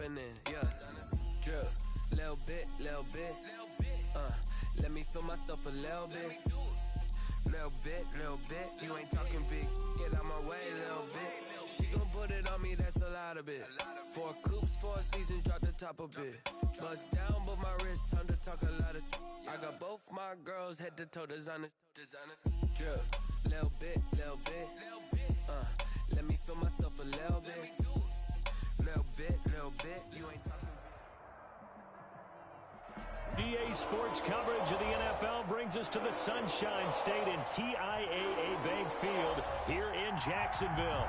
jumping in, yeah. Drip, little bit, let me feel myself a little bit. Little bit, you ain't talking big. Get out my way, little bit. She gon' put it on me, that's a lot of it. 4 coops, 4 seasons, drop the top a bit. Bust down, but my wrist, time to talk a lot of. I got both my girls, head to toe designer. Drip, little bit, let me feel myself a little bit. Little bit, you ain't talking. EA Sports coverage of the NFL brings us to the Sunshine State in TIAA Bank Field here in Jacksonville.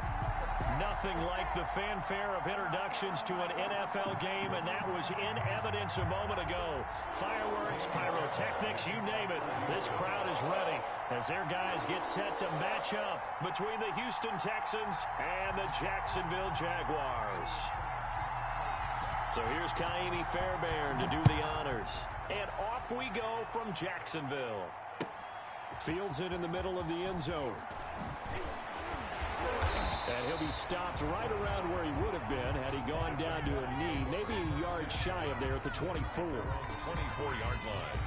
Nothing like the fanfare of introductions to an NFL game, and that was in evidence a moment ago. Fireworks, pyrotechnics, you name it. This crowd is ready as their guys get set to match up between the Houston Texans and the Jacksonville Jaguars. So here's Kaimi Fairbairn to do the honors. And off we go from Jacksonville. Fields it in the middle of the end zone. And he'll be stopped right around where he would have been had he gone down to a knee, maybe a yard shy of there at the 24. 24-yard line.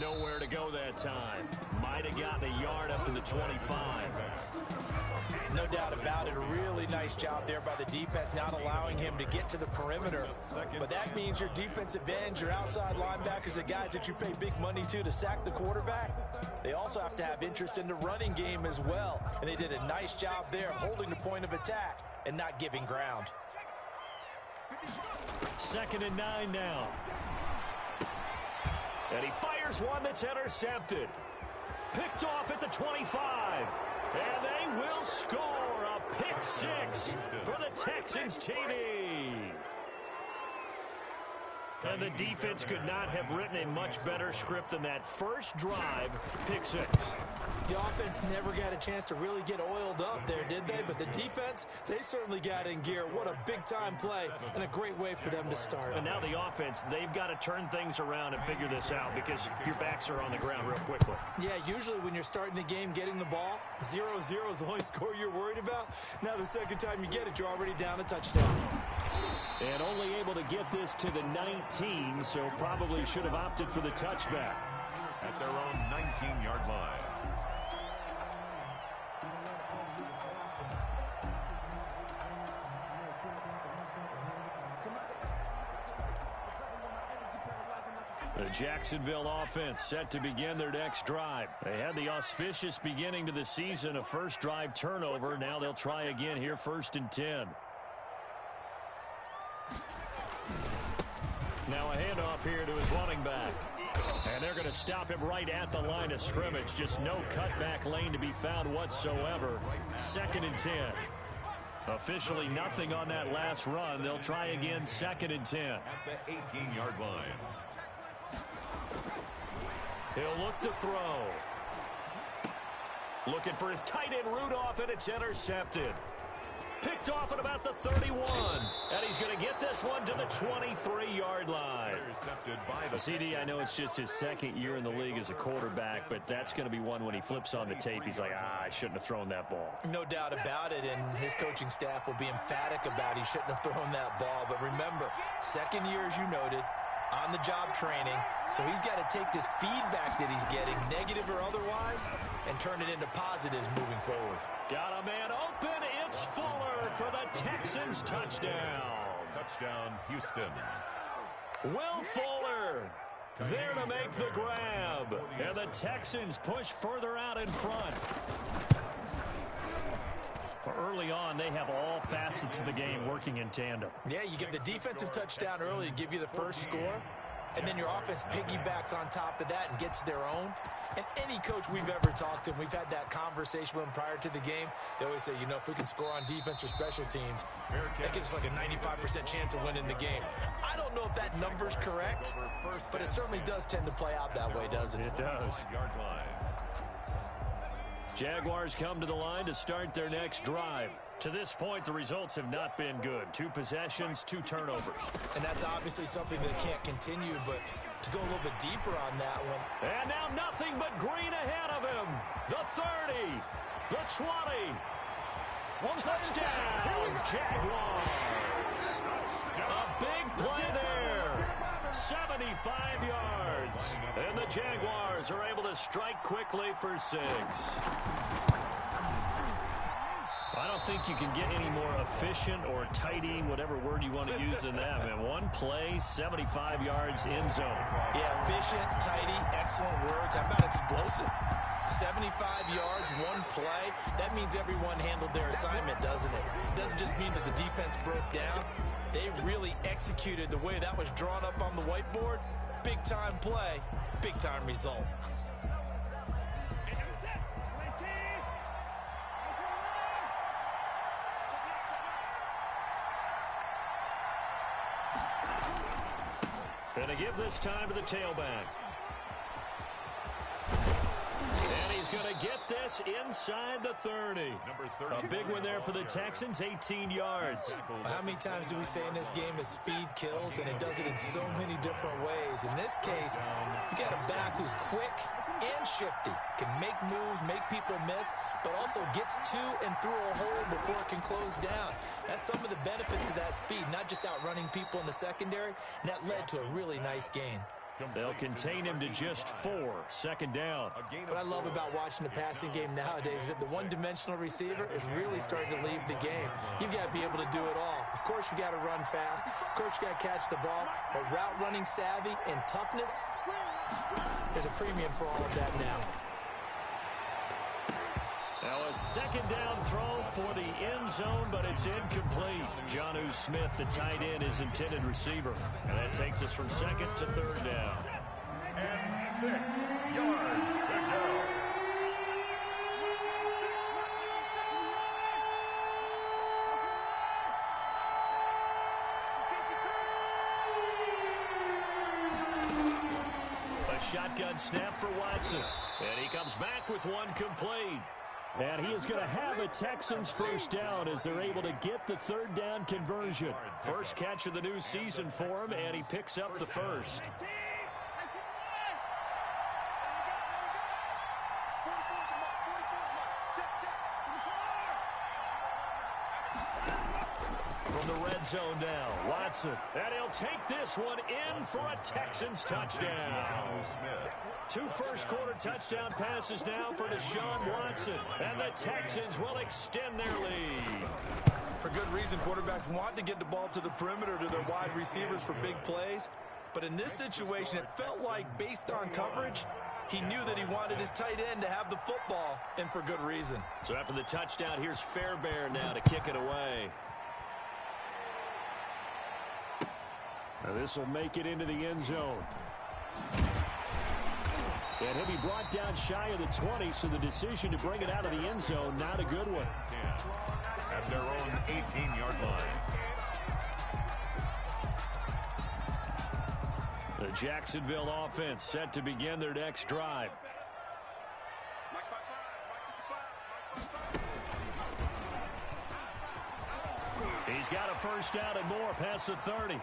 Nowhere to go that time. Might have gotten a yard up to the 25. No doubt about it. A really nice job there by the defense, not allowing him to get to the perimeter. But that means your defensive ends, your outside linebackers, the guys that you pay big money to sack the quarterback, they also have to have interest in the running game as well. And they did a nice job there of holding the point of attack and not giving ground. 2nd and 9 now. And he fires one that's intercepted. Picked off at the 25. And they will score a pick 6 for the Texans TV. And the defense could not have written a much better script than that first drive, pick 6. The offense never got a chance to really get oiled up there, did they? But the defense, they certainly got in gear. What a big-time play and a great way for them to start. And now the offense, they've got to turn things around and figure this out because your backs are on the ground real quickly. Yeah, usually when you're starting the game, getting the ball, 0-0 is the only score you're worried about. Now the second time you get it, you're already down a touchdown. And only able to get this to the 19, so probably should have opted for the touchback. At their own 19-yard line. The Jacksonville offense set to begin their next drive. They had the auspicious beginning to the season, a first drive turnover. Now they'll try again here, 1st and 10. Now a handoff here to his running back. And they're going to stop him right at the line of scrimmage. Just no cutback lane to be found whatsoever. 2nd and 10. Officially nothing on that last run. They'll try again, 2nd and 10. At the 18-yard line. He'll look to throw. Looking for his tight end Rudolph, and it's intercepted. Picked off at about the 31. And he's going to get this one to the 23-yard line. Intercepted by the CD, I know it's just his 2nd year in the league as a quarterback, but that's going to be one when he flips on the tape. He's like, I shouldn't have thrown that ball. No doubt about it, and his coaching staff will be emphatic about he shouldn't have thrown that ball. But remember, 2nd year, as you noted, on-the-job training. So he's got to take this feedback that he's getting, negative or otherwise, and turn it into positives moving forward. Got a man open. It's Fuller for the Texans touchdown. Touchdown, Houston. Will Fuller there to make the grab. And the Texans push further out in front. Early on, they have all facets of the game working in tandem. Yeah, you get the defensive touchdown early to give you the first score, and then your offense piggybacks on top of that and gets their own. And any coach we've ever talked to, we've had that conversation with them prior to the game, they always say, you know, if we can score on defense or special teams, that gives us like a 95% chance of winning the game. I don't don't know if that number's correct, but it certainly does tend to play out that way, doesn't it? It does. Jaguars come to the line to start their next drive. To this point, the results have not been good. 2 possessions, 2 turnovers. And that's obviously something that can't continue, but to go a little bit deeper on that one. And now nothing but green ahead of him. The 30, the 20. Touchdown, Jaguars. A big play there. 75 yards. And the Jaguars are able to strike quickly for 6. I don't think you can get any more efficient or tidy, whatever word you want to use in that, man. 1 play, 75 yards, end zone. Yeah, efficient, tidy, excellent words. How about explosive? 75 yards, 1 play. That means everyone handled their assignment, doesn't it? It doesn't just mean that the defense broke down. They really executed the way that was drawn up on the whiteboard. Big-time play, big-time result. And to give this time to the tailback. And he's going to get this inside the 30. A big one there for the Texans, 18 yards. How many times do we say in this game that speed kills, and it does it in so many different ways? In this case, you got a back who's quick and shifty, can make moves, make people miss, but also gets to and through a hole before it can close down. That's some of the benefits of that speed, not just outrunning people in the secondary, and that led to a really nice gain. They'll contain him to just 4, second down. What I love about watching the passing game nowadays is that the one-dimensional receiver is really starting to leave the game. You've got to be able to do it all. Of course, you got to run fast. Of course, you got to catch the ball. But route running savvy and toughness, there's a premium for all of that now. Now a second down throw for the end zone, but it's incomplete. Jonnu Smith, the tight end, is intended receiver. And that takes us from second to third down. And 6 yards to go. A shotgun snap for Watson. And he comes back with 1 complete. And he is going to have a Texans first down as they're able to get the third down conversion. First catch of the new season for him, and he picks up the first. From the red zone now, Watson. And he'll take this one in for a Texans touchdown. 2 first-quarter touchdown passes now for Deshaun Watson. And the Texans will extend their lead. For good reason, quarterbacks want to get the ball to the perimeter to their wide receivers for big plays. But in this situation, it felt like, based on coverage, he knew that he wanted his tight end to have the football, and for good reason. So after the touchdown, here's Fairbairn now to kick it away. Now this will make it into the end zone. And he'll be brought down shy of the 20, so the decision to bring it out of the end zone, not a good one. At their own 18-yard line. The Jacksonville offense set to begin their next drive. He's got a first down and more past the 30.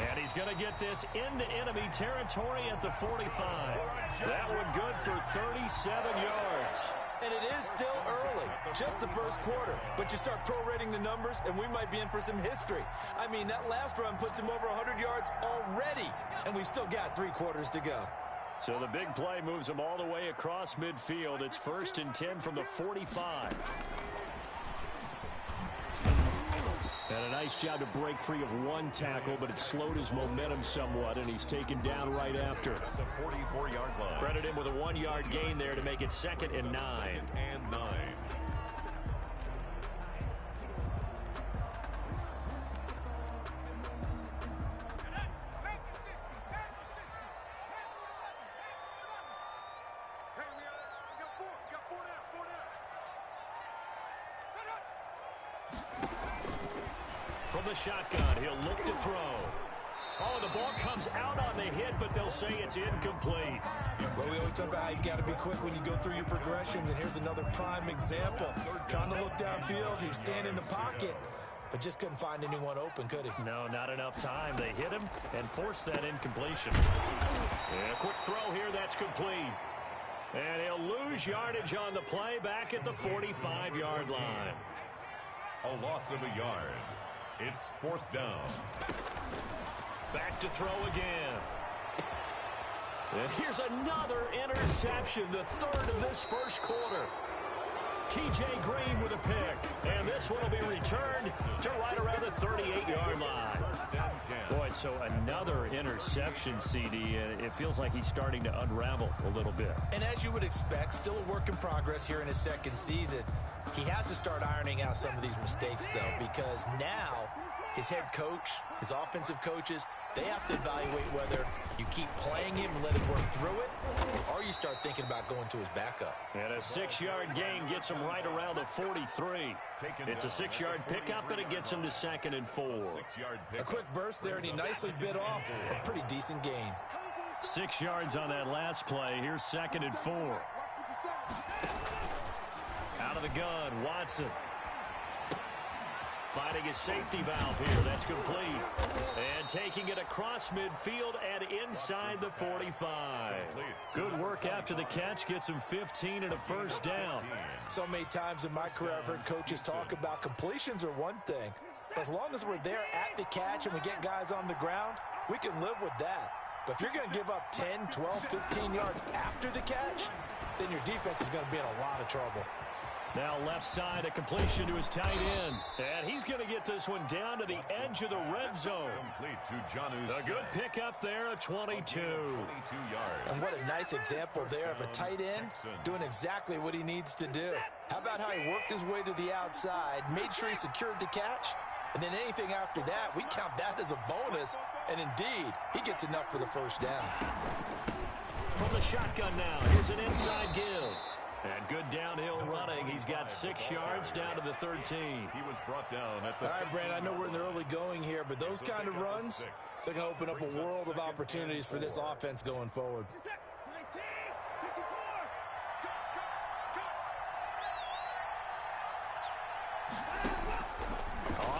And he's going to get this into enemy territory at the 45. That one good for 37 yards. And it is still early, just the first quarter. But you start prorating the numbers, and we might be in for some history. I mean, that last run puts him over 100 yards already, and we've still got 3 quarters to go. So the big play moves him all the way across midfield. It's 1st and 10 from the 45. And a nice job to break free of 1 tackle, but it slowed his momentum somewhat, and he's taken down right after. At the 44-yard line. Credit him with a 1-yard gain there to make it 2nd and 9. And 9. From From the shotgun, he'll look to throw. Oh, the ball comes out on the hit, but they'll say it's incomplete. Well, we always talk about how you've got to be quick when you go through your progressions, and here's another prime example. Trying to look downfield, he was standing in the pocket, but just couldn't find anyone open, could he? No, not enough time. They hit him and forced that incompletion. And a quick throw here, that's complete. And he'll lose yardage on the play back at the 45-yard line. A loss of a yard. It's 4th down. Back to throw again. And here's another interception, the 3rd of this first quarter. T.J. Green with a pick. And this one will be returned to right around the 38-yard line. Boy, so another interception, CD, and it feels like he's starting to unravel a little bit. And as you would expect, still a work in progress here in his 2nd season. He has to start ironing out some of these mistakes, though, because now his head coach, his offensive coaches, they have to evaluate whether you keep playing him and let him work through it, or you start thinking about going to his backup. And a 6-yard gain gets him right around the 43. It's a 6-yard pickup, and it him to 2nd and 4. A quick burst there, and he nicely bit off a pretty decent gain. 6 yards on that last play. Here's 2nd and 4. Out of the gun, Watson. Finding his safety valve here. That's complete. And taking it across midfield and inside the 45. Good work after the catch. Gets him 15 and a first down. So many times in my career I've heard coaches talk about completions are one thing. But as long as we're there at the catch and we get guys on the ground, we can live with that. But if you're going to give up 10, 12, 15 yards after the catch, then your defense is going to be in a lot of trouble. Now left side, a completion to his tight end. And he's going to get this one down to the edge of the red zone. A good pickup there, a 22. And what a nice example there of a tight end doing exactly what he needs to do. How about how he worked his way to the outside, made sure he secured the catch, and then anything after that, we count that as a bonus. And indeed, he gets enough for the first down. From the shotgun now, here's an inside give. And good downhill running. He's got 6 yards down to the 13. He was brought down at the... All right, Brand, I know we're in the early going here, but those kind of runs, they're going to open up a world of opportunities for this offense going forward.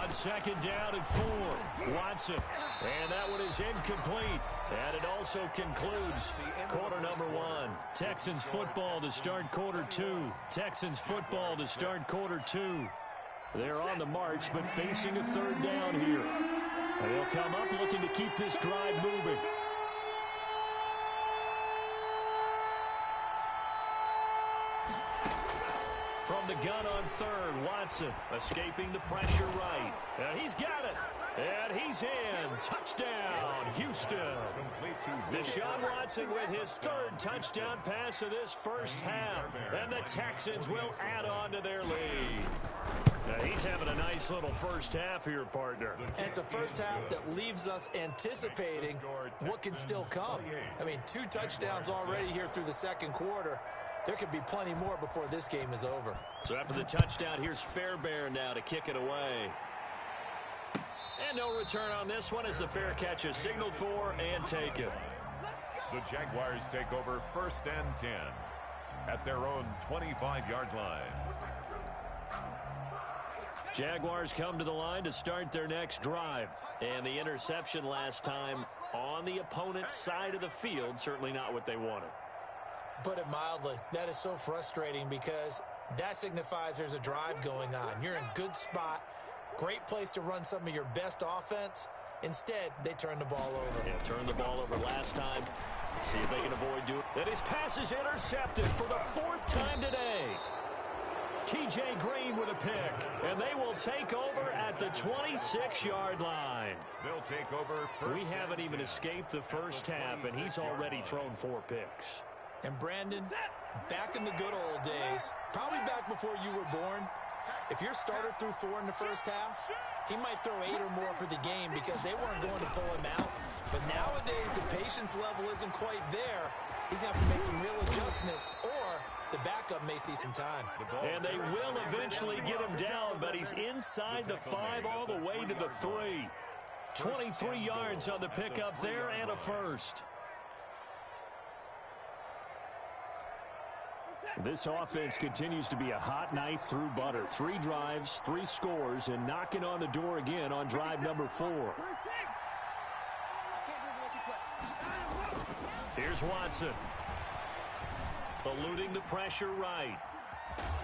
On 2nd down and 4, Watson. And that one is incomplete. And it also concludes quarter number 1. Texans football to start quarter 2. Texans football to start quarter 2. They're on the march, but facing a 3rd down here. And they'll come up looking to keep this drive moving. From the gun on 3rd, Watson escaping the pressure right. And he's got it. And he's in. Touchdown, Houston. Deshaun Watson with his 3rd touchdown pass of this first half. And the Texans will add on to their lead. Now he's having a nice little first half here, partner. And it's a first half that leaves us anticipating what can still come. I mean, 2 touchdowns already here through the 2nd quarter. There could be plenty more before this game is over. So after the touchdown, here's Fairbairn now to kick it away. And no return on this one as the fair catch is signaled for and taken. The Jaguars take over 1st and 10 at their own 25-yard line. Jaguars come to the line to start their next drive. And the interception last time on the opponent's side of the field, certainly not what they wanted. Put it mildly, that is so frustrating because that signifies there's a drive going on. You're in good spot, great place to run some of your best offense. Instead, they turn the ball over. Yeah, turned the ball over last time. See if they can avoid doing it. And his pass is intercepted for the 4th time today. T.J. Green with a pick, and they will take over at the 26-yard line. They'll take over first. We haven't even escaped the first half, and he's already thrown 4 picks. And Brandon, back in the good old days, probably back before you were born, if your starter threw 4 in the first half, he might throw 8 or more for the game because they weren't going to pull him out. But nowadays, the patience level isn't quite there. He's going to have to make some real adjustments, or The backup may see some time. And they will eventually get him down, but he's inside the 5 all the way to the 3. 23 yards on the pickup there and a first. This offense continues to be a hot knife through butter. 3 drives, 3 scores, and knocking on the door again on drive number 4. Here's Watson. Eluding the pressure right.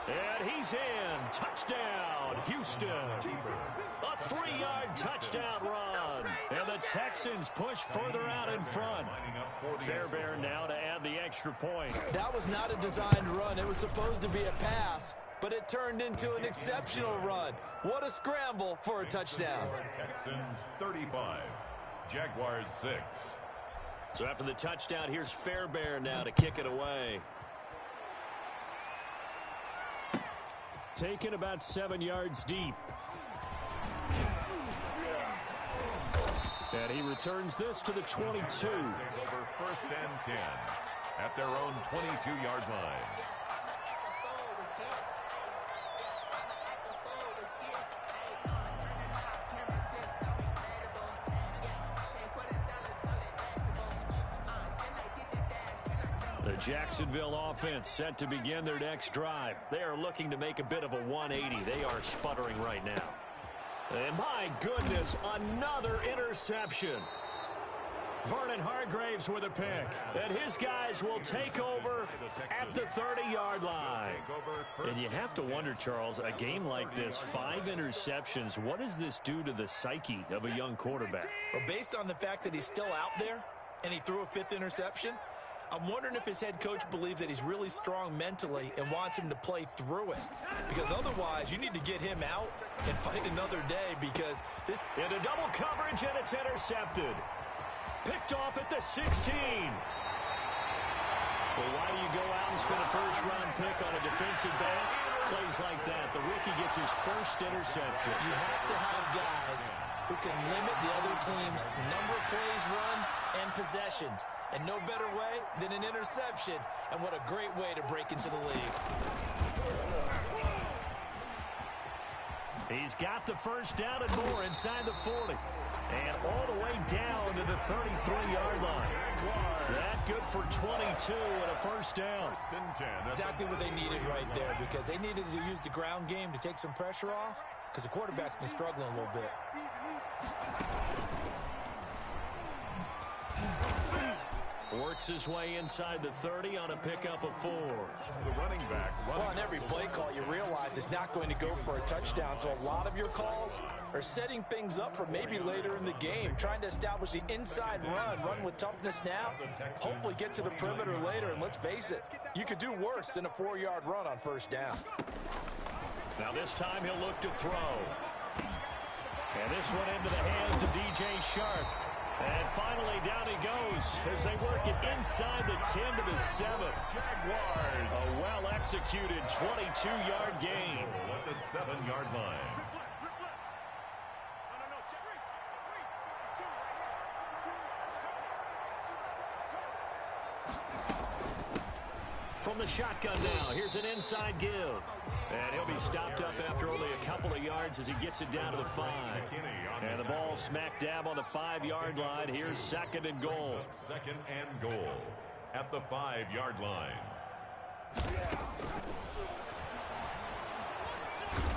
And he's in. Touchdown, Houston. A 3-yard touchdown run. And the Texans push further out in front. Fairbairn now to add the extra point. That was not a designed run. It was supposed to be a pass, but it turned into an exceptional run. What a scramble for a touchdown. Texans 35, Jaguars 6. So after the touchdown, here's Fairbairn now to kick it away. Taken about 7 yards deep. And he returns this to the 22. Take over 1st and 10 at their own 22-yard line. The Jacksonville offense set to begin their next drive. They are looking to make a bit of a 180. They are sputtering right now. And my goodness, another interception. Vernon Hargraves with a pick. And his guys will take over at the 30-yard line. And you have to wonder, Charles, a game like this, 5 interceptions, what does this do to the psyche of a young quarterback? Well, based on the fact that he's still out there and he threw a 5th interception, I'm wondering if his head coach believes that he's really strong mentally and wants him to play through it. Because otherwise, you need to get him out and fight another day because this... Into double coverage, and it's intercepted. Picked off at the 16. Well, why do you go out and spend a first-round pick on a defensive back? Plays like that. The rookie gets his first interception. You have to have guys who can limit the other team's number of plays run and possessions. And no better way than an interception. And what a great way to break into the league. He's got the first down and more inside the 40. And all the way down to the 33-yard line. That good for 22 and a first down. Exactly what they needed right there, because they needed to use the ground game to take some pressure off, because the quarterback's been struggling a little bit. Works his way inside the 30 on a pickup of 4. The running back. Well, on every play call, you realize it's not going to go for a touchdown. So a lot of your calls are setting things up for maybe later in the game, trying to establish the inside run with toughness now, hopefully get to the perimeter later. And let's face it, you could do worse than a 4-yard run on first down. Now this time he'll look to throw. And this one into the hands of DJ Shark. And finally, down he goes as they work it inside the 10 to the 7. Jaguars. A well-executed 22-yard gain. At the 7-yard line. From the shotgun now, here's an inside give. And he'll be stopped up after only a couple of yards as he gets it down to the 5. And the ball smack dab on the 5-yard line. Here's 2nd and goal. 2nd and goal at the 5-yard line.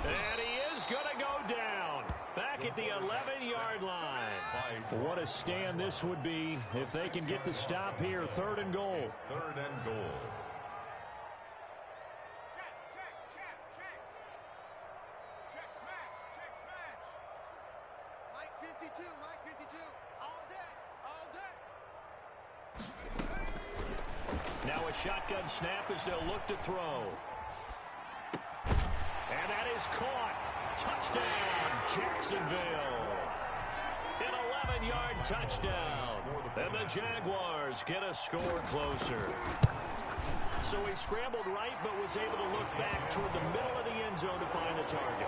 And he is going to go down. Back at the 11-yard line. What a stand this would be if they can get the stop here. 3rd and goal. 3rd and goal. Now a shotgun snap as they'll look to throw. And that is caught. Touchdown, Jacksonville. An 11-yard touchdown. And the Jaguars get a score closer. So he scrambled right, but was able to look back toward the middle of the end zone to find the target.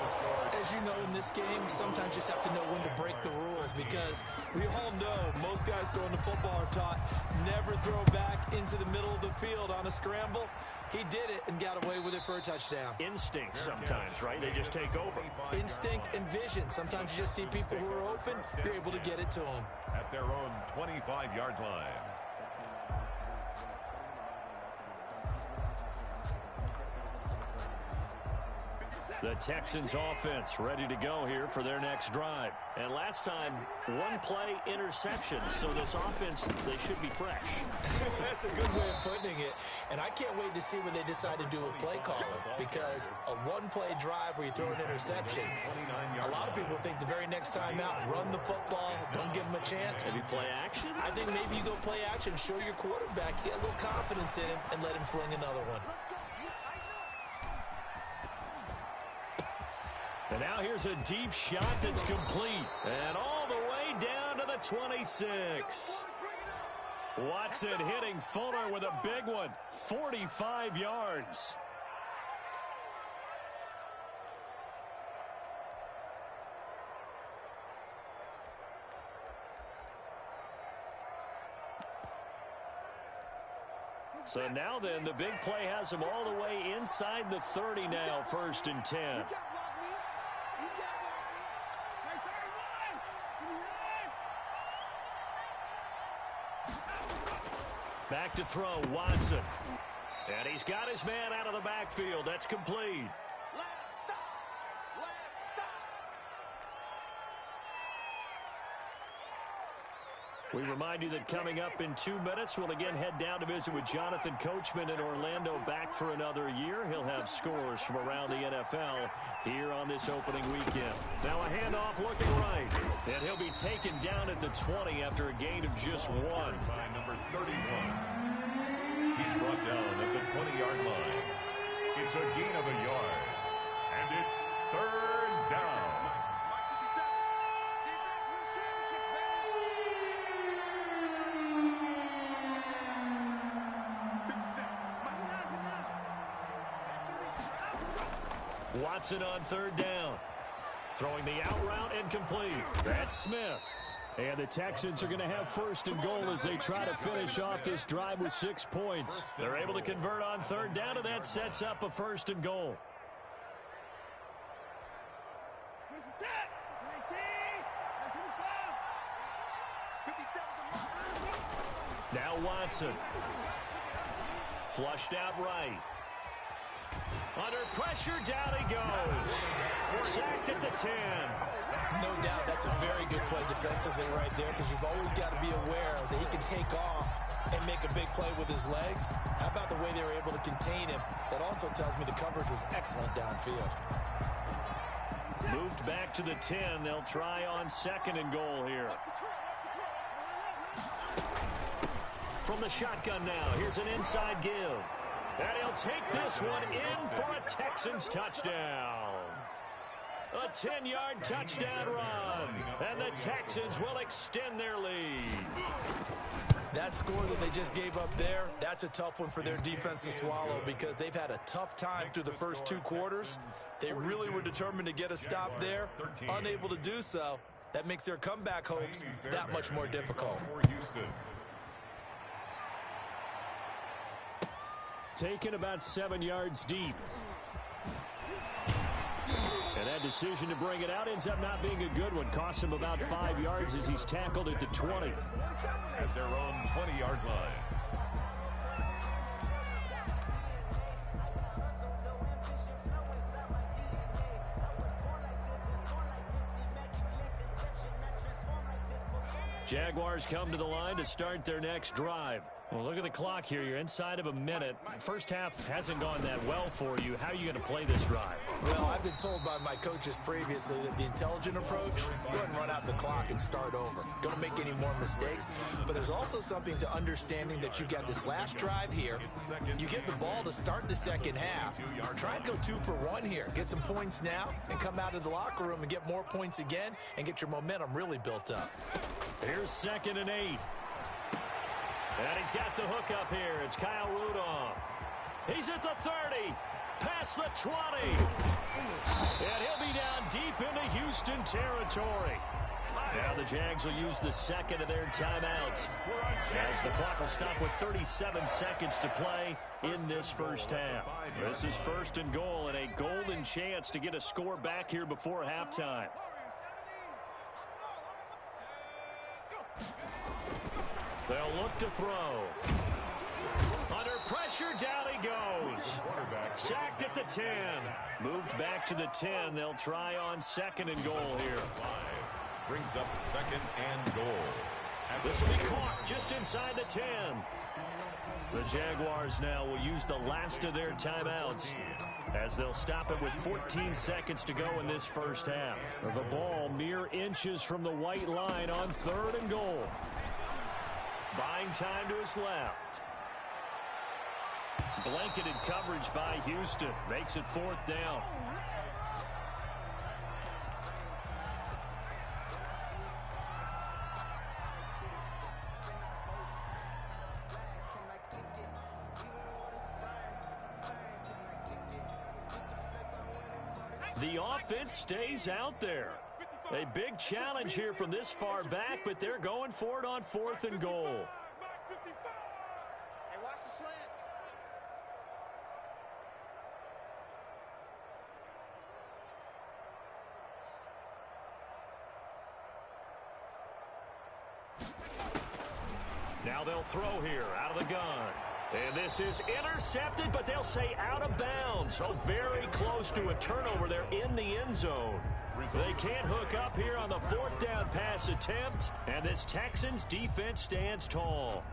As you know, in this game, sometimes you just have to know when to break the rules, because we all know most guys throwing the football are taught never throw back into the middle of the field on a scramble. He did it and got away with it for a touchdown. Instinct sometimes, right? They just take over. Instinct and vision. Sometimes you just see people who are open, you're able to get it to them. At their own 25-yard line. The Texans offense ready to go here for their next drive. And last time, one play interception. So this offense, they should be fresh. That's a good way of putting it. And I can't wait to see what they decide to do with play calling. Because a one-play drive where you throw an interception, a lot of people think the very next time out, run the football, don't give them a chance. Maybe play action? I think maybe you go play action, show your quarterback, get a little confidence in him, and let him fling another one. And now here's a deep shot that's complete. And all the way down to the 26. Watson hitting Fuller with a big one. 45 yards. So now then, the big play has him all the way inside the 30 now, 1st and 10. Back to throw, Watson. And he's got his man out of the backfield. That's complete. We remind you that coming up in 2 minutes, we'll again head down to visit with Jonathan Coachman in Orlando, back for another year. He'll have scores from around the NFL here on this opening weekend. Now a handoff looking right. And he'll be taken down at the 20 after a gain of just 1. By number 31. He's brought down at the 20-yard line. It's a gain of a yard. And it's 3rd down. Watson on 3rd down. Throwing the out route and complete. That's Smith. And the Texans are going to have 1st and goal as they try to finish off this drive with 6 points. They're able to convert on 3rd down, and that sets up a 1st and goal. Now Watson. Flushed out right. Under pressure, down he goes. Sacked at the 10. No doubt that's a very good play defensively right there, because you've always got to be aware that he can take off and make a big play with his legs. How about the way they were able to contain him? That also tells me the coverage was excellent downfield. Moved back to the 10. They'll try on 2nd and goal here. From the shotgun now, here's an inside give. And he'll take this one in for a Texans touchdown. A 10-yard touchdown run. And the Texans will extend their lead. That score that they just gave up there, that's a tough one for their defense to swallow, because they've had a tough time through the first 2 quarters. They really were determined to get a stop there. Unable to do so. That makes their comeback hopes that much more difficult. Taken about 7 yards deep. And that decision to bring it out ends up not being a good one. Costs him about 5 yards as he's tackled at the 20. At their own 20-yard line. Jaguars come to the line to start their next drive. Well, look at the clock here. You're inside of a minute. First half hasn't gone that well for you. How are you going to play this drive? Well, I've been told by my coaches previously that the intelligent approach, go ahead and run out the clock and start over. Don't make any more mistakes. But there's also something to understanding that you got this last drive here. You get the ball to start the second half. Try and go 2 for 1 here. Get some points now and come out of the locker room and get more points again and get your momentum really built up. Here's 2nd and 8. And he's got the hook up here. It's Kyle Rudolph. He's at the 30, past the 20. And he'll be down deep into Houston territory. Now the Jags will use the second of their timeouts, as the clock will stop with 37 seconds to play in this first half. This is 1st and goal, and a golden chance to get a score back here before halftime. They'll look to throw. Under pressure, down he goes. Sacked at the 10. Moved back to the 10. They'll try on 2nd and goal here. Brings up 2nd and goal. This will be caught just inside the 10. The Jaguars now will use the last of their timeouts, as they'll stop it with 14 seconds to go in this first half. The ball mere inches from the white line on 3rd and goal. Buying time to his left. Blanketed coverage by Houston. Makes it 4th down. The offense stays out there. A big challenge here from this far back, but they're going for it on 4th and goal. Hey, watch the slant. Now they'll throw here out of the gun. And this is intercepted, but they'll say out of bounds. So very close to a turnover there in the end zone. They can't hook up here on the 4th down pass attempt, and this Texans defense stands tall.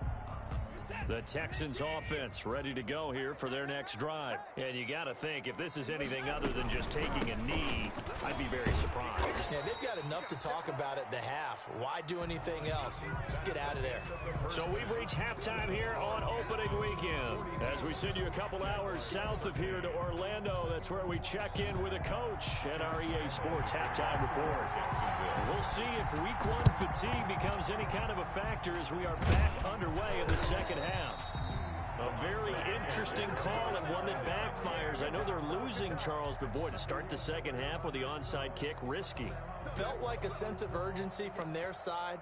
The Texans offense ready to go here for their next drive. And you got to think, if this is anything other than just taking a knee, I'd be very surprised. Yeah, they've got enough to talk about at the half. Why do anything else? Just get out of there. So we've reached halftime here on opening weekend. As we send you a couple hours south of here to Orlando, that's where we check in with a coach at our EA Sports Halftime Report. We'll see if Week 1 fatigue becomes any kind of a factor as we are back underway in the second half. A very interesting call and one that backfires. I know they're losing, Charles, but boy, to start the second half with the onside kick, risky. Felt like a sense of urgency from their side,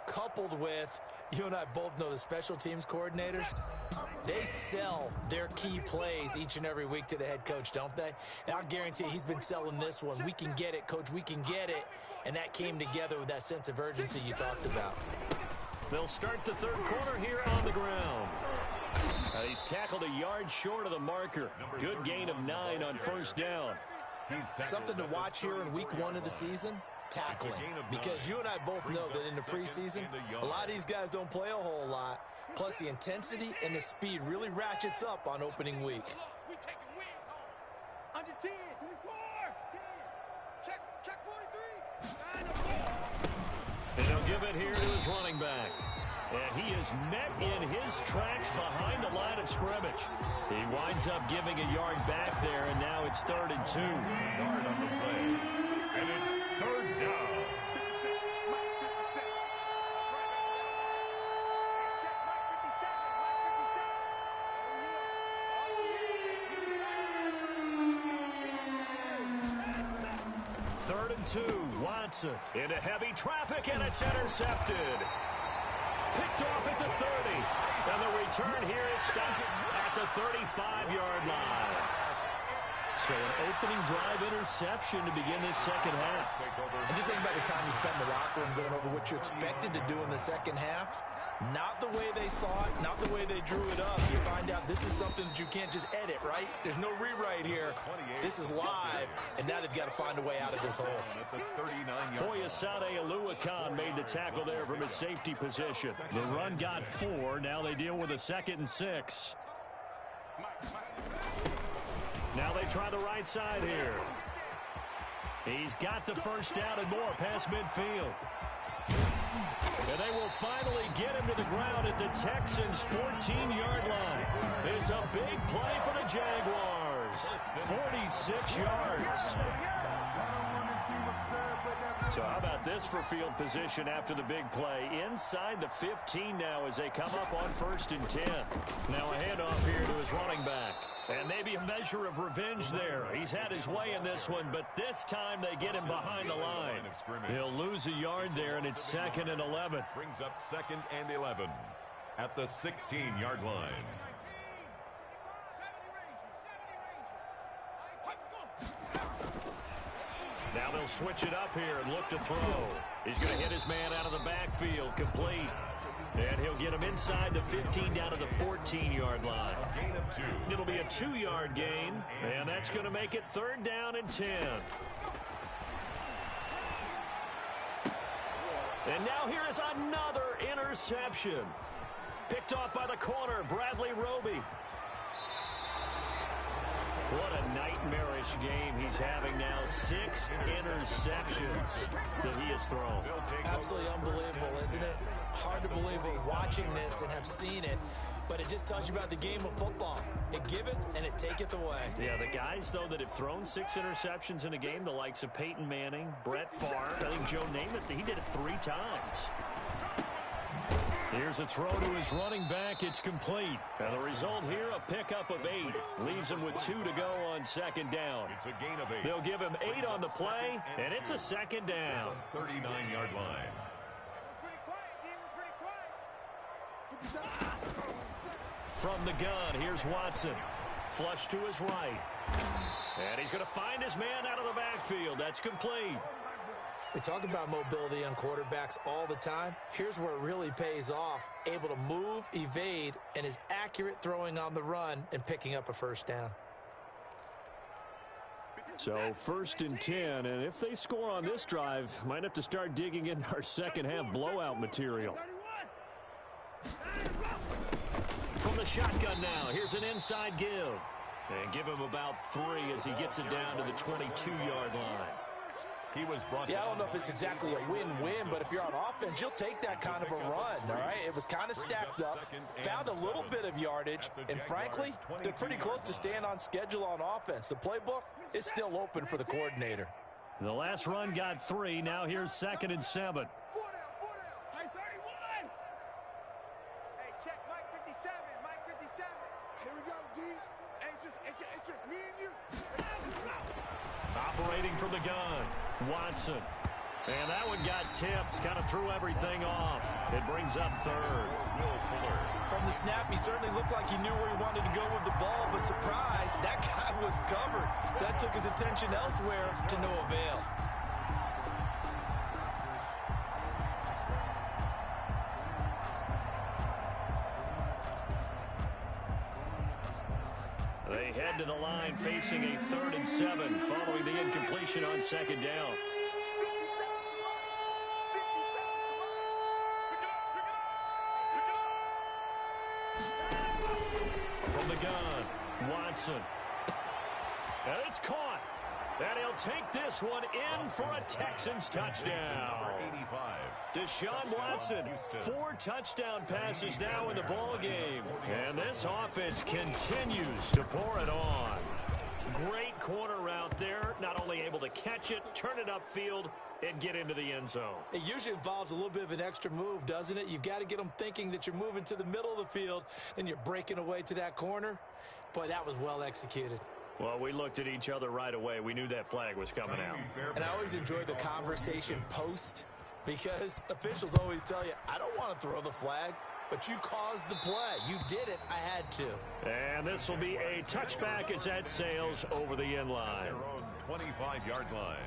coupled with, you and I both know the special teams coordinators, they sell their key plays each and every week to the head coach, don't they? And I'll guarantee he's been selling this one. We can get it, coach, we can get it. And that came together with that sense of urgency you talked about. They'll start the third quarter here on the ground. He's tackled a yard short of the marker. Good gain of 9 on 1st down. Something to watch here in Week 1 of the season, tackling. Because you and I both know that in the preseason, a lot of these guys don't play a whole lot. Plus, the intensity and the speed really ratchets up on opening week. We taking wins home. Under 10, 24, 10. Check 43. And they'll give it here to his running back. And he is met in his tracks behind the line of scrimmage. He winds up giving a yard back there, and now it's 3rd and 2. Yard on the play. And it's 3rd down. Third and 2, Watson into heavy traffic, and it's intercepted. Picked off at the 30. And the return here is stopped at the 35-yard line. So an opening drive interception to begin this second half. And just think about the time you spent in the locker room going over what you expected to do in the second half. Not the way they saw it, not the way they drew it up. You find out this is something that you can't just edit, right? There's no rewrite here. This is live, and now they've got to find a way out of this hole. Foyesade Aluakan made the tackle there from his safety position. The run got 4. Now they deal with a 2nd and 6. Now they try the right side here. He's got the first down and more past midfield. And they will finally get him to the ground at the Texans' 14-yard line. It's a big play for the Jaguars. 46 yards. So how about this for field position after the big play? Inside the 15 now as they come up on 1st and 10. Now a handoff here to his running back. And maybe a measure of revenge there. He's had his way in this one, but this time they get him behind the line. He'll lose a yard there, and it's 2nd and 11. Brings up 2nd and 11 at the 16-yard line. Now they'll switch it up here and look to throw. He's going to hit his man out of the backfield, complete. And he'll get him inside the 15 down to the 14-yard line. Gain of 2. It'll be a 2-yard gain, and that's going to make it 3rd down and 10. And now here is another interception. Picked off by the corner, Bradley Roby. What a nightmarish game he's having now. 6 interceptions that he has thrown. Absolutely unbelievable, isn't it? Hard to believe we're watching this and have seen it, but it just tells you about the game of football. It giveth and it taketh away. Yeah, the guys, though, that have thrown 6 interceptions in a game, the likes of Peyton Manning, Brett Favre, I think Joe Namath, he did it 3 times. Here's a throw to his running back. It's complete. And the result here, a pickup of 8. Leaves him with 2 to go on 2nd down. It's a gain of 8. They'll give him 8 on the play, and it's a 2nd down. 39-yard line. From the gun, here's Watson. Flush to his right. And he's going to find his man out of the backfield. That's complete. We talk about mobility on quarterbacks all the time. Here's where it really pays off. Able to move, evade, and is accurate throwing on the run and picking up a 1st down. So 1st and 10, and if they score on this drive, might have to start digging in our second half blowout material. From the shotgun now, here's an inside give. And give him about 3 as he gets it down to the 22-yard line. He was brought I don't know if it's exactly a win-win, but if you're on offense, you'll take that kind of a run, all right? It was kind of stacked up, found a little bit of yardage, and frankly, they're pretty close to staying on schedule on offense. The playbook is still open for the coordinator. The last run got 3. Now here's 2nd and 7. Hey, 31! Hey, check Mike 57, Mike 57. Here we go, D. Hey, it's just me and you. Operating from the gun, Watson. And that one got tipped, kind of threw everything off. It brings up 3rd. From the snap, he certainly looked like he knew where he wanted to go with the ball, but surprise, that guy was covered. So that took his attention elsewhere to no avail. They head to the line facing a 3rd and 7 following the incompletion on 2nd down. From the gun, Watson. And it's caught. And he'll take this one in for a Texans touchdown. 85. Deshaun Watson, 4 touchdown passes now in the ball game. And this offense continues to pour it on. Great corner route there. Not only able to catch it, turn it upfield, and get into the end zone. It usually involves a little bit of an extra move, doesn't it? You've got to get them thinking that you're moving to the middle of the field, and you're breaking away to that corner. Boy, that was well executed. Well, we looked at each other right away. We knew that flag was coming out. And I always enjoy the conversation post, because officials always tell you, I don't want to throw the flag, but you caused the play. You did it. I had to. And this will be a touchback as that sails over the end line. Their own 25-yard line.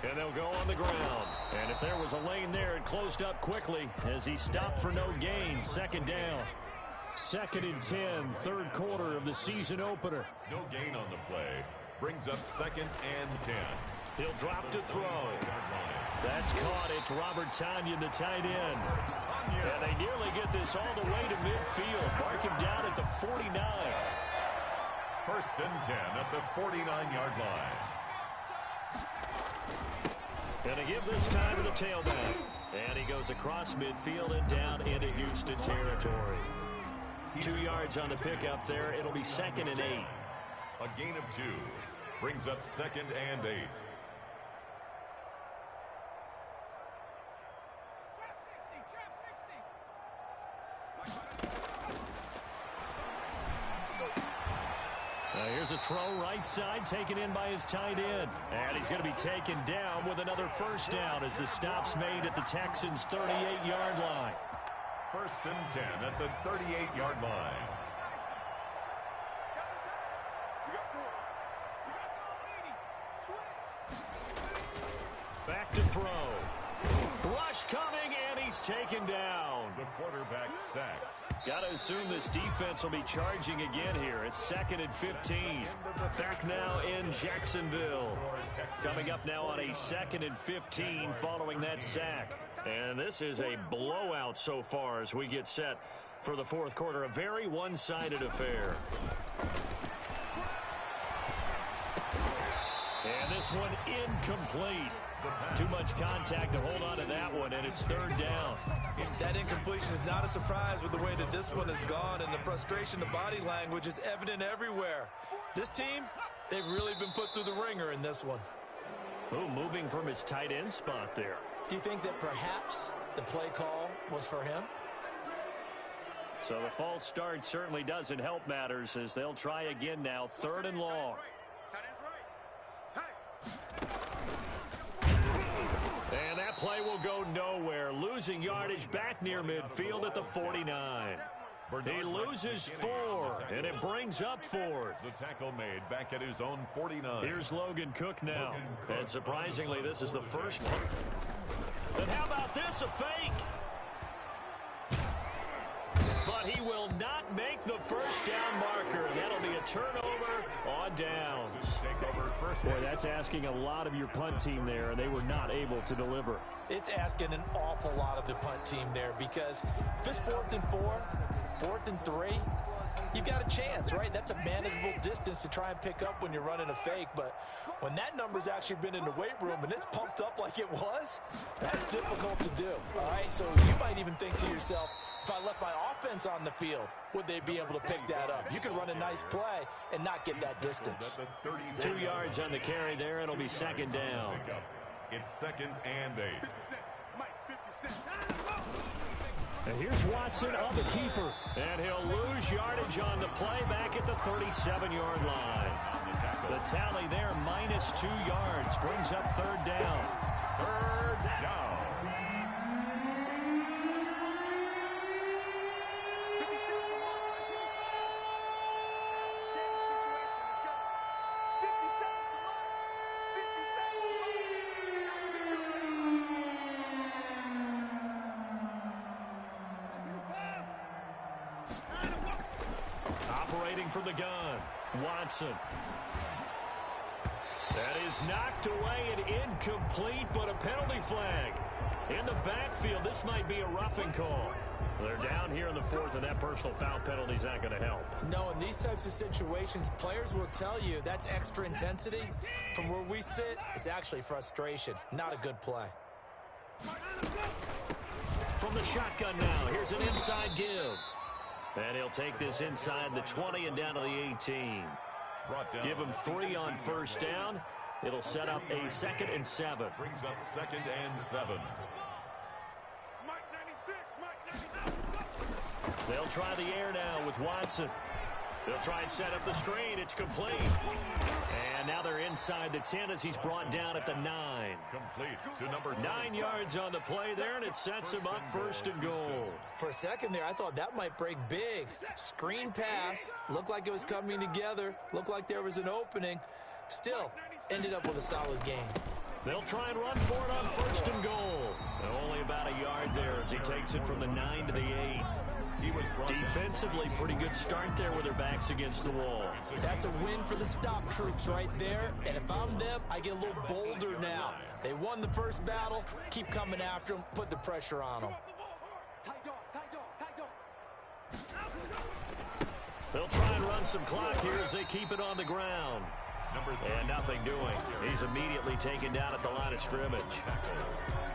And they'll go on the ground. And if there was a lane there, it closed up quickly as he stopped for no gain. 2nd down. 2nd and 10, 3rd quarter of the season opener. No gain on the play. Brings up 2nd and 10. He'll drop to throw. That's caught. It's Robert Tonyan, the tight end. And they nearly get this all the way to midfield. Mark him down at the 49. First and 10 at the 49-yard line. Going to give this time to the tailback. And he goes across midfield and down into Houston territory. 2 yards on the pickup there. It'll be 2nd and 8. A gain of 2 brings up 2nd and 8. Here's a throw right side taken in by his tight end. And he's going to be taken down with another first down as the stop's made at the Texans' 38-yard line. First and 10 at the 38-yard line. Back to throw. Rush coming, and he's taken down. The quarterback sacked. Got to assume this defense will be charging again here. It's 2nd and 15. Back now in Jacksonville. Coming up now on a 2nd and 15 following that sack. And this is a blowout so far as we get set for the fourth quarter. A very one-sided affair. And this one incomplete. Too much contact to hold on to that one, and it's 3rd down. That incompletion is not a surprise with the way that this one has gone, and the frustration, the body language is evident everywhere. This team, they've really been put through the ringer in this one. Oh, moving from his tight end spot there. Do you think that perhaps the play call was for him? So the false start certainly doesn't help matters as they'll try again now, 3rd and long. And that play will go nowhere. Losing yardage back near midfield at the 49. He loses 4, and it brings up 4th. The tackle made back at his own 49. Here's Logan Cook now. And surprisingly, this is the first punt. And how about this, a fake? But he will not make the first down marker. That'll be a turnover on downs. Boy, that's asking a lot of your punt team there, and they were not able to deliver. It's asking an awful lot of the punt team there because if it's 4th and 4, 4th and 3, you've got a chance, right? That's a manageable distance to try and pick up when you're running a fake, but when that number's actually been in the weight room and it's pumped up like it was, that's difficult to do, all right? So you might even think to yourself, if I left my offense on the field, would they be able to pick that up? You can run a nice play and not get that distance. 2 yards on the carry there. It'll be 2nd down. It's 2nd and 8. And here's Watson on the keeper. And he'll lose yardage on the play back at the 37-yard line. The tally there, -2 yards, brings up 3rd down. 3rd down. Operating from the gun, Watson. That is knocked away and incomplete, but a penalty flag. In the backfield, this might be a roughing call. They're down here in the 4th, and that personal foul penalty is not going to help. No, in these types of situations, players will tell you that's extra intensity. From where we sit, it's actually frustration, not a good play. From the shotgun now, here's an inside give. And he'll take this inside the 20 and down to the 18. Give him 3 on first down. It'll set up a 2nd and 7. Brings up 2nd and 7. They'll try the air now with Watson. They'll try and set up the screen. It's complete. And now they're inside the 10 as he's brought down at the 9. Complete to number 9 yards on the play there, and it sets him up 1st and goal. For a second there, I thought that might break big. Screen pass. Looked like it was coming together. Looked like there was an opening. Still, ended up with a solid game. They'll try and run for it on 1st and goal. And only about a yard there as he takes it from the 9 to the 8. Defensively, pretty good start there with their backs against the wall. That's a win for the stop troops right there. And if I'm them, I get a little bolder now. They won the first battle. Keep coming after them. Put the pressure on them. They'll try and run some clock here as they keep it on the ground. And nothing doing. He's immediately taken down at the line of scrimmage.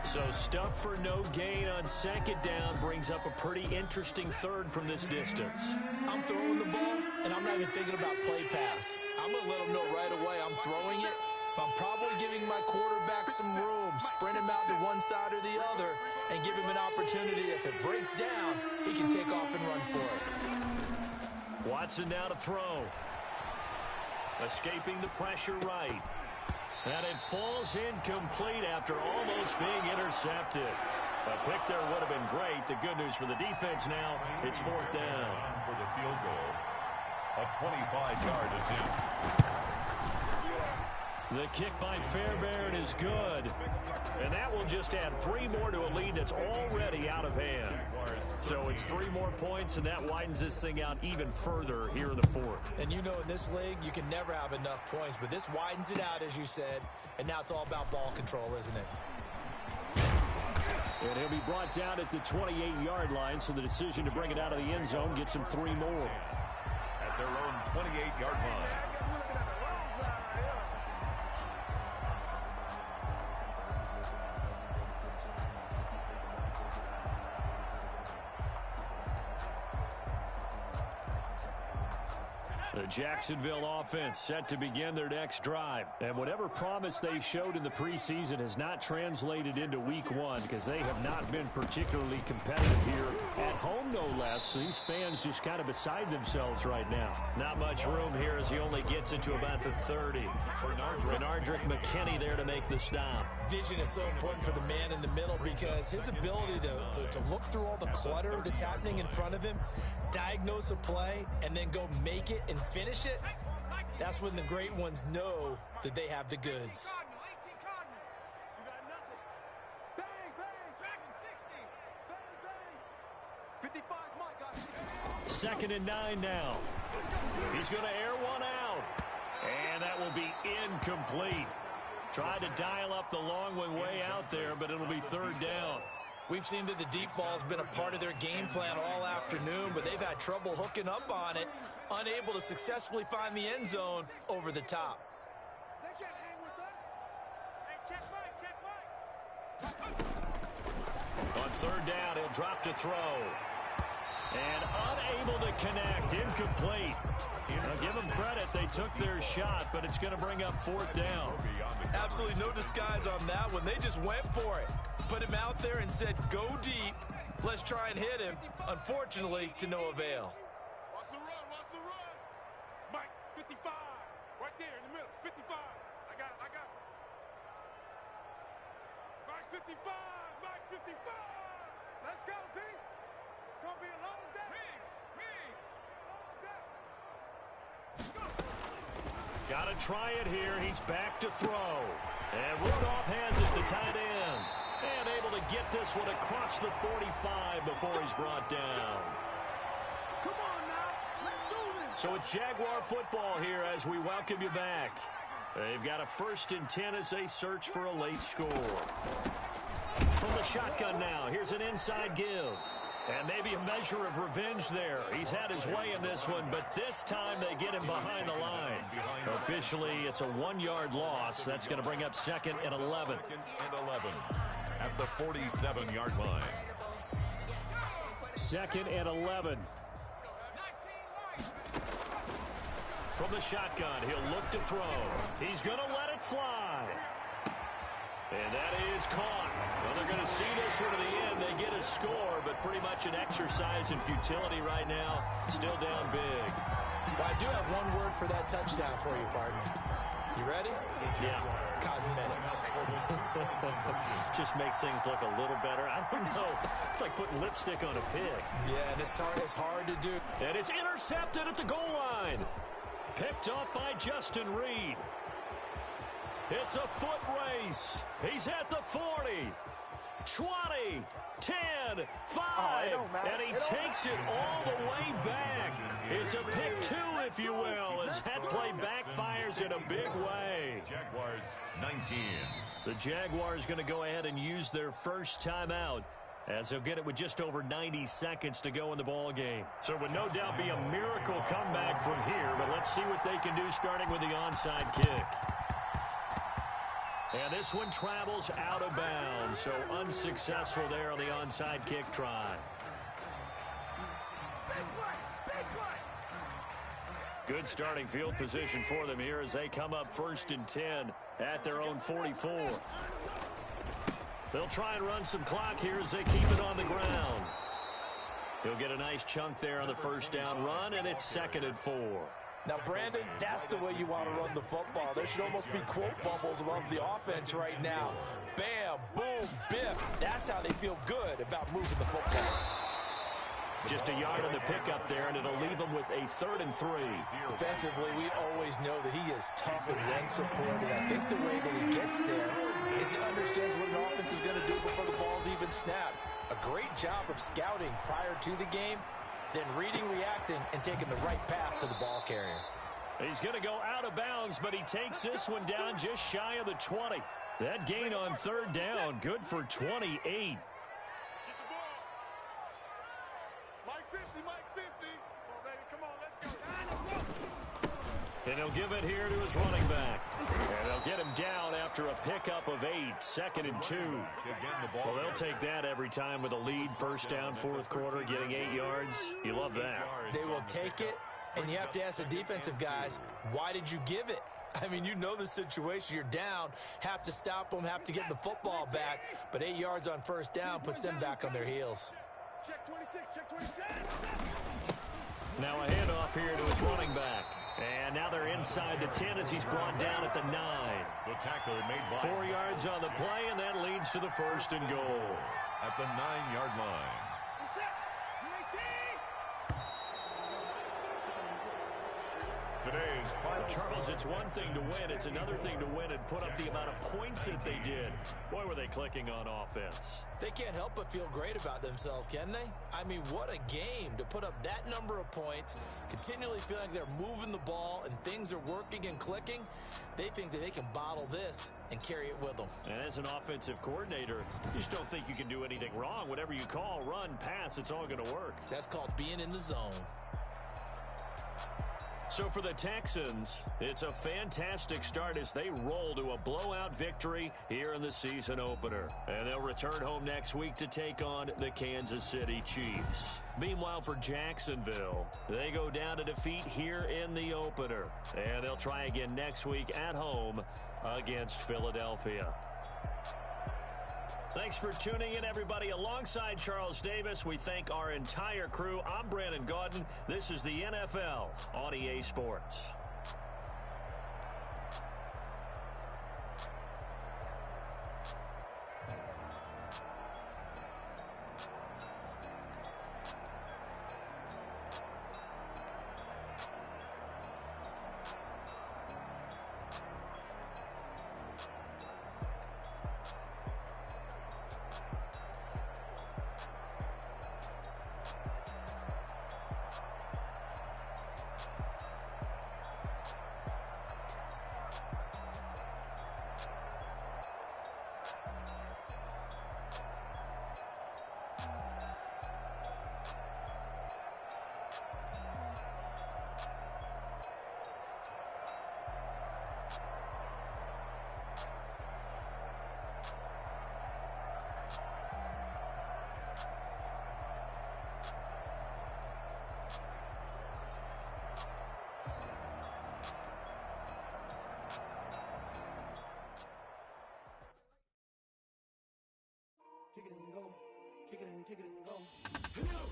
So stuff for no gain on second down brings up a pretty interesting third from this distance. I'm throwing the ball, and I'm not even thinking about play pass. I'm going to let them know right away I'm throwing it, but I'm probably giving my quarterback some room, sprint him out to one side or the other, and give him an opportunity. If it breaks down, he can take off and run for it. Watson now to throw. Escaping the pressure right. And it falls incomplete after almost being intercepted. A pick there would have been great. The good news for the defense now, it's fourth down. For the field goal, a 25-yard attempt. The kick by Fairbairn is good. And that will just add 3 more to a lead that's already out of hand. So it's 3 more points, and that widens this thing out even further here in the fourth. And you know in this league, you can never have enough points, but this widens it out, as you said, and now it's all about ball control, isn't it? And he'll be brought down at the 28-yard line, so the decision to bring it out of the end zone gets him 3 more. At their own 28-yard line. The Jacksonville offense set to begin their next drive. And whatever promise they showed in the preseason has not translated into week 1 because they have not been particularly competitive here at home, no less. These fans just kind of beside themselves right now. Not much room here as he only gets into about the 30. Bernardrick McKinney there to make the stop. Vision is so important for the man in the middle because his ability to look through all the clutter that's happening in front of him, diagnose a play, and then go make it and finish it, that's when the great ones know that they have the goods. Second and 9 now. He's going to air one out. And that will be incomplete. Tried to dial up the long one way out there, but it'll be third down. We've seen that the deep ball's been a part of their game plan all afternoon, but they've had trouble hooking up on it, unable to successfully find the end zone over the top. They can't hang with us. Hey, check right. On third down, he'll drop to throw. And unable to connect, incomplete. Now give them credit, they took their shot, but it's going to bring up fourth down. Absolutely no disguise on that one. They just went for it. Put him out there and said, go deep. Let's try and hit him. Unfortunately, to no avail. Watch the run, watch the run. Mike, 55. Right there in the middle, 55. I got it. Mike, 55. Mike, 55. Let's go, D. It's going to be a long day. Got to try it here. He's back to throw. And Rudolph has it, the tight end. And able to get this one across the 45 before he's brought down. Come on now. Let's do this. So it's Jaguar football here as we welcome you back. They've got a 1st and 10 as they search for a late score. From the shotgun now, here's an inside give. And maybe a measure of revenge there. He's had his way in this one, but this time they get him behind the line. Officially, it's a 1-yard loss. That's going to bring up 2nd and 11. 2nd and 11 at the 47-yard line. 2nd and 11. From the shotgun, he'll look to throw. He's going to let it fly. And that is caught. Well, they're going to see this one to the end. They get a score, but pretty much an exercise in futility right now. Still down big. Well, I do have one word for that touchdown for you, partner. You ready? Yeah. Cosmetics. Just makes things look a little better. I don't know. It's like putting lipstick on a pig. Yeah, and it's hard to do. And it's intercepted at the goal line. Picked up by Justin Reed. It's a foot race. He's at the 40. 20, 10, 5, and he takes it all the way back. It's a pick 2, if you will, as that play backfires in a big way. Jaguars 19. The Jaguars going to go ahead and use their first timeout, as they'll get it with just over 90 seconds to go in the ball game. So it would no doubt be a miracle comeback from here, but let's see what they can do starting with the onside kick. And this one travels out of bounds, so unsuccessful there on the onside kick try. Good starting field position for them here as they come up 1st and 10 at their own 44. They'll try and run some clock here as they keep it on the ground. He'll get a nice chunk there on the first down run, and it's 2nd and 4. Now, Brandon, that's the way you want to run the football. There should almost be quote bubbles above the offense right now. Bam, boom, biff. That's how they feel good about moving the football. Just a yard on the pickup there, and it'll leave them with a 3rd and 3. Defensively, we always know that he is tough and run support, and I think the way that he gets there is he understands what an offense is going to do before the ball's even snapped. A great job of scouting prior to the game, then reading, reacting, and taking the right path to the ball carrier. He's going to go out of bounds, but he takes this one down just shy of the 20. That gain on 3rd down, good for 28. And he'll give it here to his running back. And they'll get him down after a pickup of 8, 2nd and 2. Well, they'll take that every time with a lead, 1st down, 4th quarter, getting 8 yards. You love that. They will take it, and you have to ask the defensive guys, why did you give it? I mean, you know the situation. You're down, have to stop them, have to get the football back. But 8 yards on 1st down puts them back on their heels. Check 26, check 26. Now a handoff here to his running back. And now they're inside the 10 as he's brought down at the 9. The tackle made by 4 yards on the play, and that leads to the 1st and goal. At the 9-yard line. Today's final Charles, it's one thing to win. It's another thing to win and put up the amount of points that they did. Boy, were they clicking on offense. They can't help but feel great about themselves, can they? I mean, what a game to put up that number of points, continually feeling like they're moving the ball and things are working and clicking. They think that they can bottle this and carry it with them. And as an offensive coordinator, you just don't think you can do anything wrong. Whatever you call, run, pass, it's all going to work. That's called being in the zone. So for the Texans, it's a fantastic start as they roll to a blowout victory here in the season opener. And they'll return home next week to take on the Kansas City Chiefs. Meanwhile, for Jacksonville, they go down to defeat here in the opener. And they'll try again next week at home against Philadelphia. Thanks for tuning in, everybody. Alongside Charles Davis, we thank our entire crew. I'm Brandon Gaudin. This is the NFL on EA Sports. Kick it and go. Kick it and kick it and go.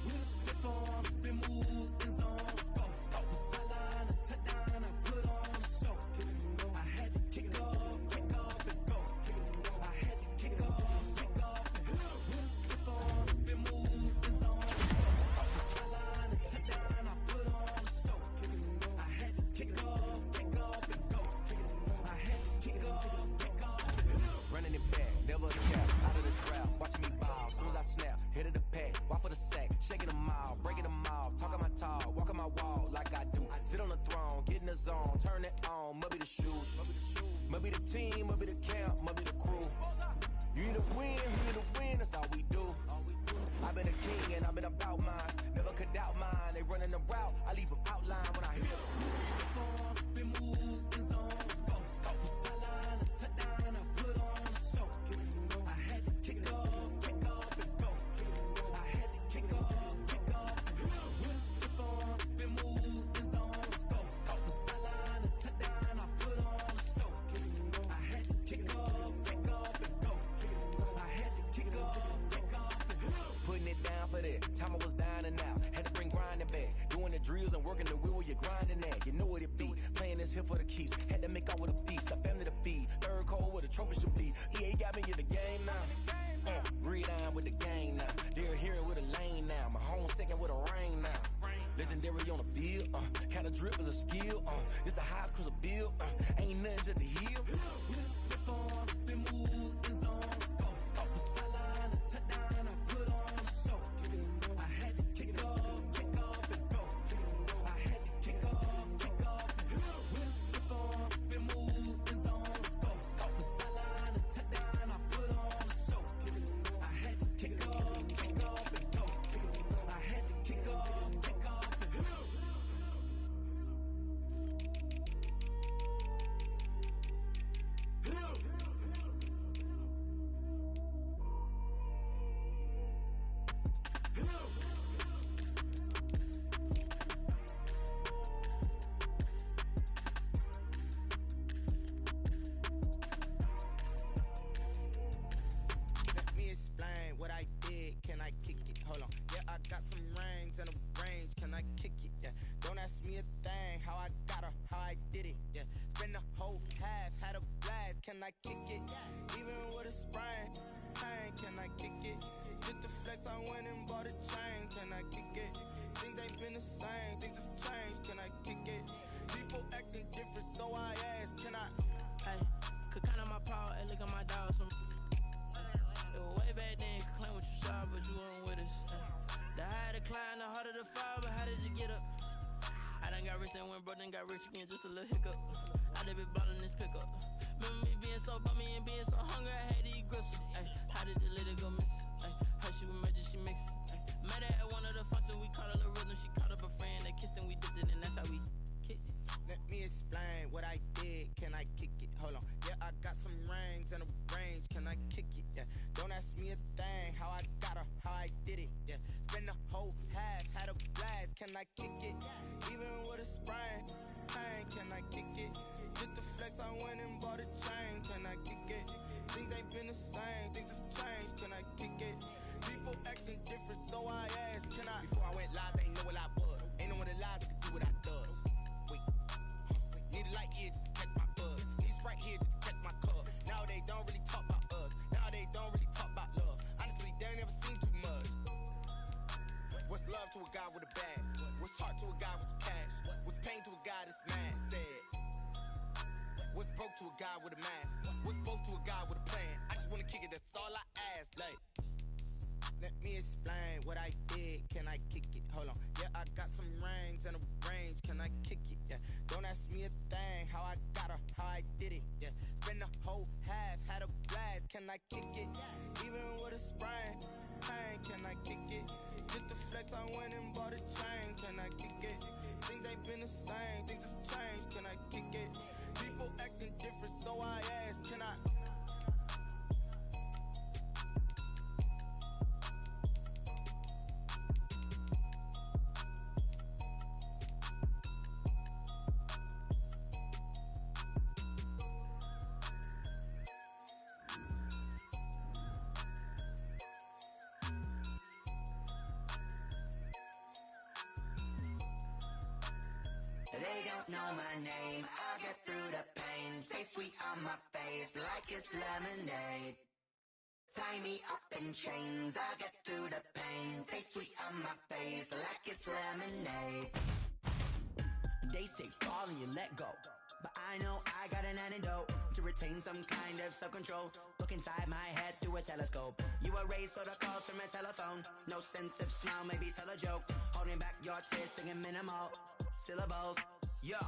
With a stiff arm, spin move, in zone, go. Off the sideline, a touchdown, I put on a show. Kick it and go. I had to kick off and go. Kick it and go. I had to kick off and go. With a stiff arm, spin move, in zone, go. Off the sideline, a touchdown, I put on a show. Kick it and go. I had to kick off and go. Kick it and go. I had to kick off and go. Running it back, never a cap, out of the trap. Watch me Maybe the team, maybe the camp, maybe the crew. You either win, that's all we do. I've been a king and I've been about mine. Never could doubt mine. They running the route, I leave them outline when I hit them. Spin move, in zone, go. Go from sideline to touchdown, I put on a show. I had to kick off and go. I had to kick off and go. Stiff on, spin move, in zone, go. Go from sideline to touchdown, I put on a show. I had to kick off and go. I had to kick off and go. Putting it down for that. Time I was down and out. Had to bring grinding back. Doing the drills and working the wheel where you're grinding at. You know what it be. Playing this here for the keeps. Had to make out with a feast. A family to feed. Third cold where the trophy should be. EA got me in the game now. Breathe down with the game now. They're here with a lane now. My home second with a rain now. Legendary on the field. Kinda drip is a skill. It's the highest cruiser bill. Ain't nothing just the heel. Step on, spin move, in zone, go. Go from sideline to touchdown, I put on a show. I had to kick off and go. I had to kick off and go. Step on, spin move, in zone, go. Go from sideline to touchdown, I put on a show. I had to kick off and go. I had to kick off and go. Let me explain what I did. Can I kick it? Hold on. Yeah, I got some rings and a range. Can I kick it? Yeah. Don't ask me a thing. How I got her, how I did it. Yeah. Spend the whole half, had a blast. Can I kick it? Even with a sprain. Pain, can I kick it? Just the flex, I went and bought a chain. Can I kick it? Things ain't been the same. Things have changed. Can I kick it? People acting different, so I asked. Can I? Hey, could count on my power and look at my dogs. It was way back then, could claim what you saw, but you weren't with us. The higher the climb, the harder the fall, but how did you get up? I done got rich and went broke, then got rich again, just a little hiccup. I done been ballin' this pickup. Remember me being so bummy and being so hungry, I had to eat gristle. Ay, how did the lady go miss? Ay, how she was magic, she mixed. Met her at one of the functions, we caught her little rhythm, she caught up a friend, they kissed and we dipped it, and that's how we kicked it. Let me explain what I did. Can I kick it? Hold on. Yeah, I got some rings and a range. Can I kick it? Yeah. Don't ask me a thing. How I got her, how I did it. Yeah. Spend the whole half, had a blast. Can I kick it? Even with a sprain. Pain, can I kick it? Just the flex, I went and bought a chain. Can I kick it? Things ain't been the same. Things have changed. Can I kick it? People acting different, so I asked. Can I? Before I went live, they ain't know what I was. Ain't no one alive that could do what I does. Need a light here just to catch my buzz. Need Sprite here just to catch my cup. Now they don't really talk about us. Now they don't really talk about love. Honestly, they ain't never seen too much. What's love to a guy with a bag? What's heart to a guy with some cash? What's pain to a guy that's mad? Said. What's broke to a guy with a mask? What's both to a guy with a plan? I just wanna kick it, that's all I ask. Like, let me explain what I did. Can I kick it? Hold on. Yeah, I got some rings and a range. Can I kick it? Yeah. Don't ask me a thing. How I got her, how I did it. Yeah. Spend the whole half, had a blast. Can I kick it? Even with a sprain. Pain, can I kick it? Just the flex, I went and bought a chain. Can I kick it? Things ain't been the same. Things have changed. Can I kick it? People acting different, so I asked. Can I? They don't know my name, I'll get through the pain. Taste sweet on my face like it's lemonade. Tie me up in chains, I'll get through the pain. Taste sweet on my face like it's lemonade. They say fall and you let go, but I know I got an antidote to retain some kind of self-control. Look inside my head through a telescope. You erase all the calls from a telephone. No sense of smile, maybe tell a joke. Holding back your tears, singing minimal syllables. Yeah,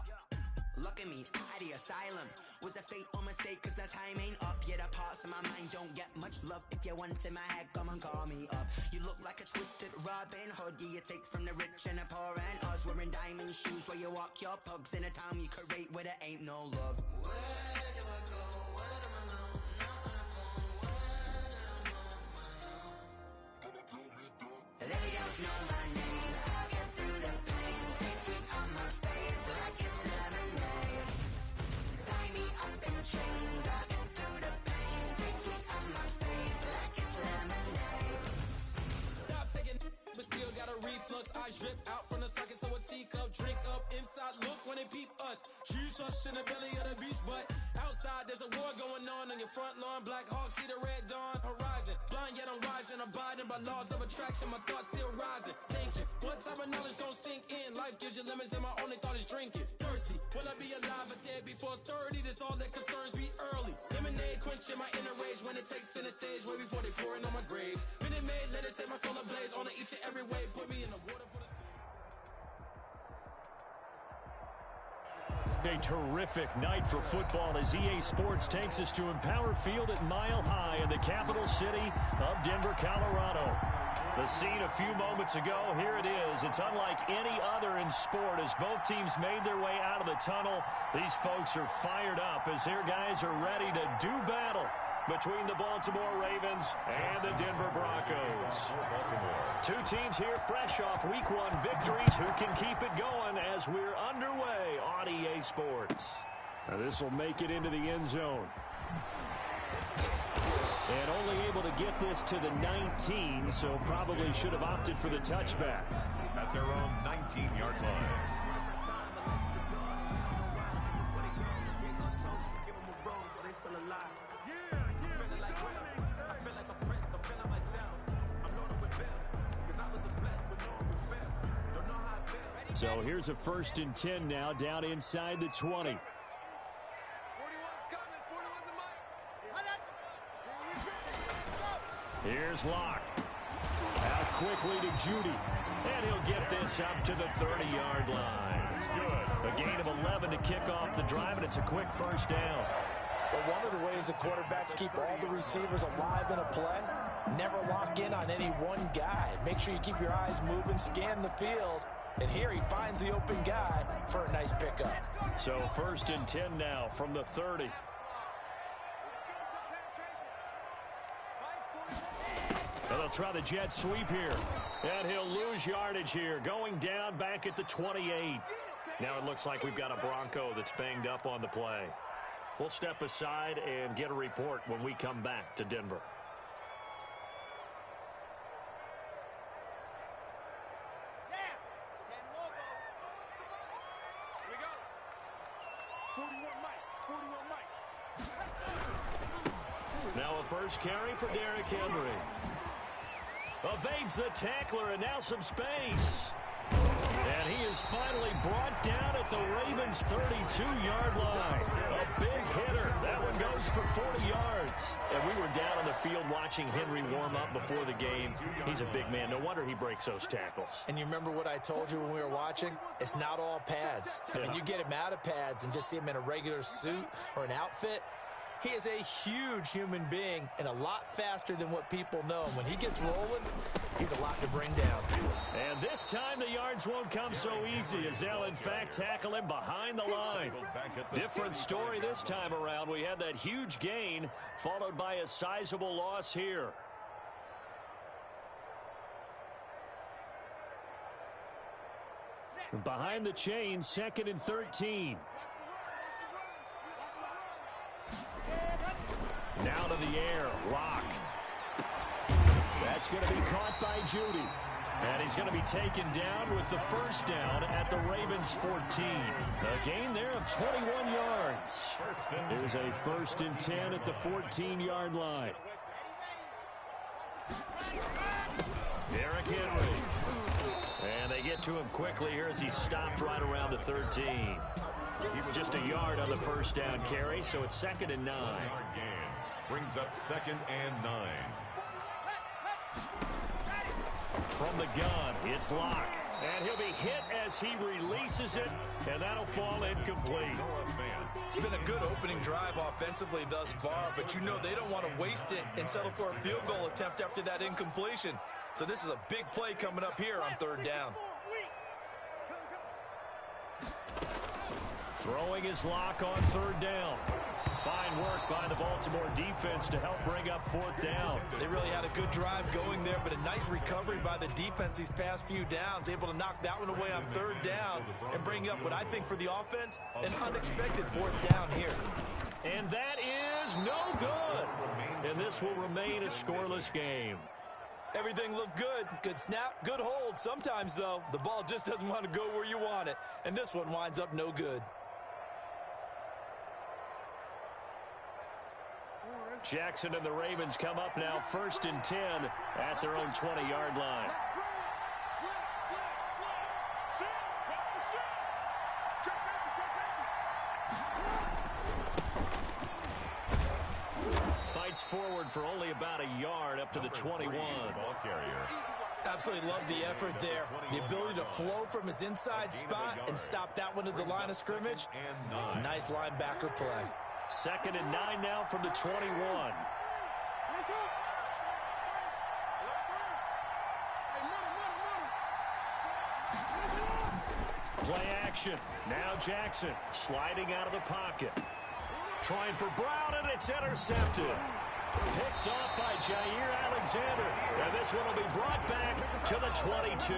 Look at me, out of the asylum. Was a fate or mistake, cause the time ain't up. Yeah, the parts of my mind don't get much love. If you want in my head, come and call me up. You look like a twisted Robin Hood. Yeah, you take from the rich and the poor and us. Wearing diamond shoes where you walk your pugs. In a town you create where there ain't no love. Where do I go? When am I alone? Not on the phone. When I'm on my own. They don't know my name. I'll get through the pain. Taste sweet on my face like it's lemonade. Tie me up in chains. I'll get through the pain. Taste sweet on my face like it's lemonade. Stop taking but still got a reflux. Eyes drip out from the socket to a teacup. Drink up inside, look when they peep us. Shoes us in the belly of the beast, but outside there's a war going on your front lawn. Black Hawk, see the red dawn horizon. Blind yet I'm rising, abiding by laws of attraction. My thoughts still rising, thinking what type of knowledge gon' sink in? Life gives you limits and my only thought is drinking. Thirsty, will I be alive or dead before 30? That's all that concerns me early. Lemonade quenching my inner rage when it takes center stage way before they pouring on my grave. Minute Maid, let it set my soul ablaze on each and every way. Put me in the water for the sea. A terrific night for football as EA Sports takes us to Empower Field at Mile High in the capital city of Denver, Colorado. The scene a few moments ago, here it is. It's unlike any other in sport as both teams made their way out of the tunnel. These folks are fired up as their guys are ready to do battle between the Baltimore Ravens and the Denver Broncos. Two teams here fresh off Week 1 victories. Who can keep it going as we're underway on EA Sports? Now this will make it into the end zone. And only able to get this to the 19, so probably should have opted for the touchback. At their own 19-yard line. So here's a 1st and 10 now down inside the 20. 41's coming. 41's the mic. Here's Locke. Out quickly to Judy. And he'll get this up to the 30-yard line. Good. A gain of 11 to kick off the drive, and it's a quick first down. But one of the ways the quarterbacks keep all the receivers alive in a play, never lock in on any one guy. Make sure you keep your eyes moving, scan the field. And here he finds the open guy for a nice pickup. So 1st and 10 now from the 30. And they'll try the jet sweep here. And he'll lose yardage here, going down back at the 28. Now it looks like we've got a Bronco that's banged up on the play. We'll step aside and get a report when we come back to Denver. Now a first carry for Derrick Henry. Evades the tackler and now some space. And he is finally brought down at the Ravens' 32-yard line. A big hitter. That one goes for 40 yards. And we were down on the field watching Henry warm up before the game. He's a big man. No wonder he breaks those tackles. And you remember what I told you when we were watching? It's not all pads. I mean, you get him out of pads and just see him in a regular suit or an outfit. He is a huge human being and a lot faster than what people know. And when he gets rolling, he's a lot to bring down. And this time the yards won't come so easy as they'll, in fact, tackle him behind the line. Different story this time around. We had that huge gain followed by a sizable loss here. Behind the chain, 2nd and 13. Now to the air, Locke. That's going to be caught by Judy. And he's going to be taken down with the first down at the Ravens' 14. A gain there of 21 yards. Here's a 1st and 10 at the 14-yard line. Derrick Henry. And they get to him quickly here as he stopped right around the 13. Just a yard on the first down carry, so it's 2nd and 9. Brings up 2nd and 9. From the gun, it's Locke. And he'll be hit as he releases it, and that'll fall incomplete. It's been a good opening drive offensively thus far, but you know they don't want to waste it and settle for a field goal attempt after that incompletion. So this is a big play coming up here on 3rd down. Throwing his lock on 3rd down. Fine work by the Baltimore defense to help bring up 4th down. They really had a good drive going there, but a nice recovery by the defense these past few downs. Able to knock that one away on 3rd down and bring up what I think for the offense, an unexpected 4th down here. And that is no good. And this will remain a scoreless game. Everything looked good. Good snap, good hold. Sometimes, though, the ball just doesn't want to go where you want it. And this one winds up no good. Jackson and the Ravens come up now 1st and 10 at their own 20-yard line. Fights forward for only about a yard up to the 21. Absolutely love the effort there. The ability to flow from his inside spot and stop that one at the line of scrimmage. Nice linebacker play. 2nd and 9 now from the 21. Play action. Now Jackson sliding out of the pocket. Trying for Brown, and it's intercepted. Picked off by Jair Alexander. And this one will be brought back to the 22.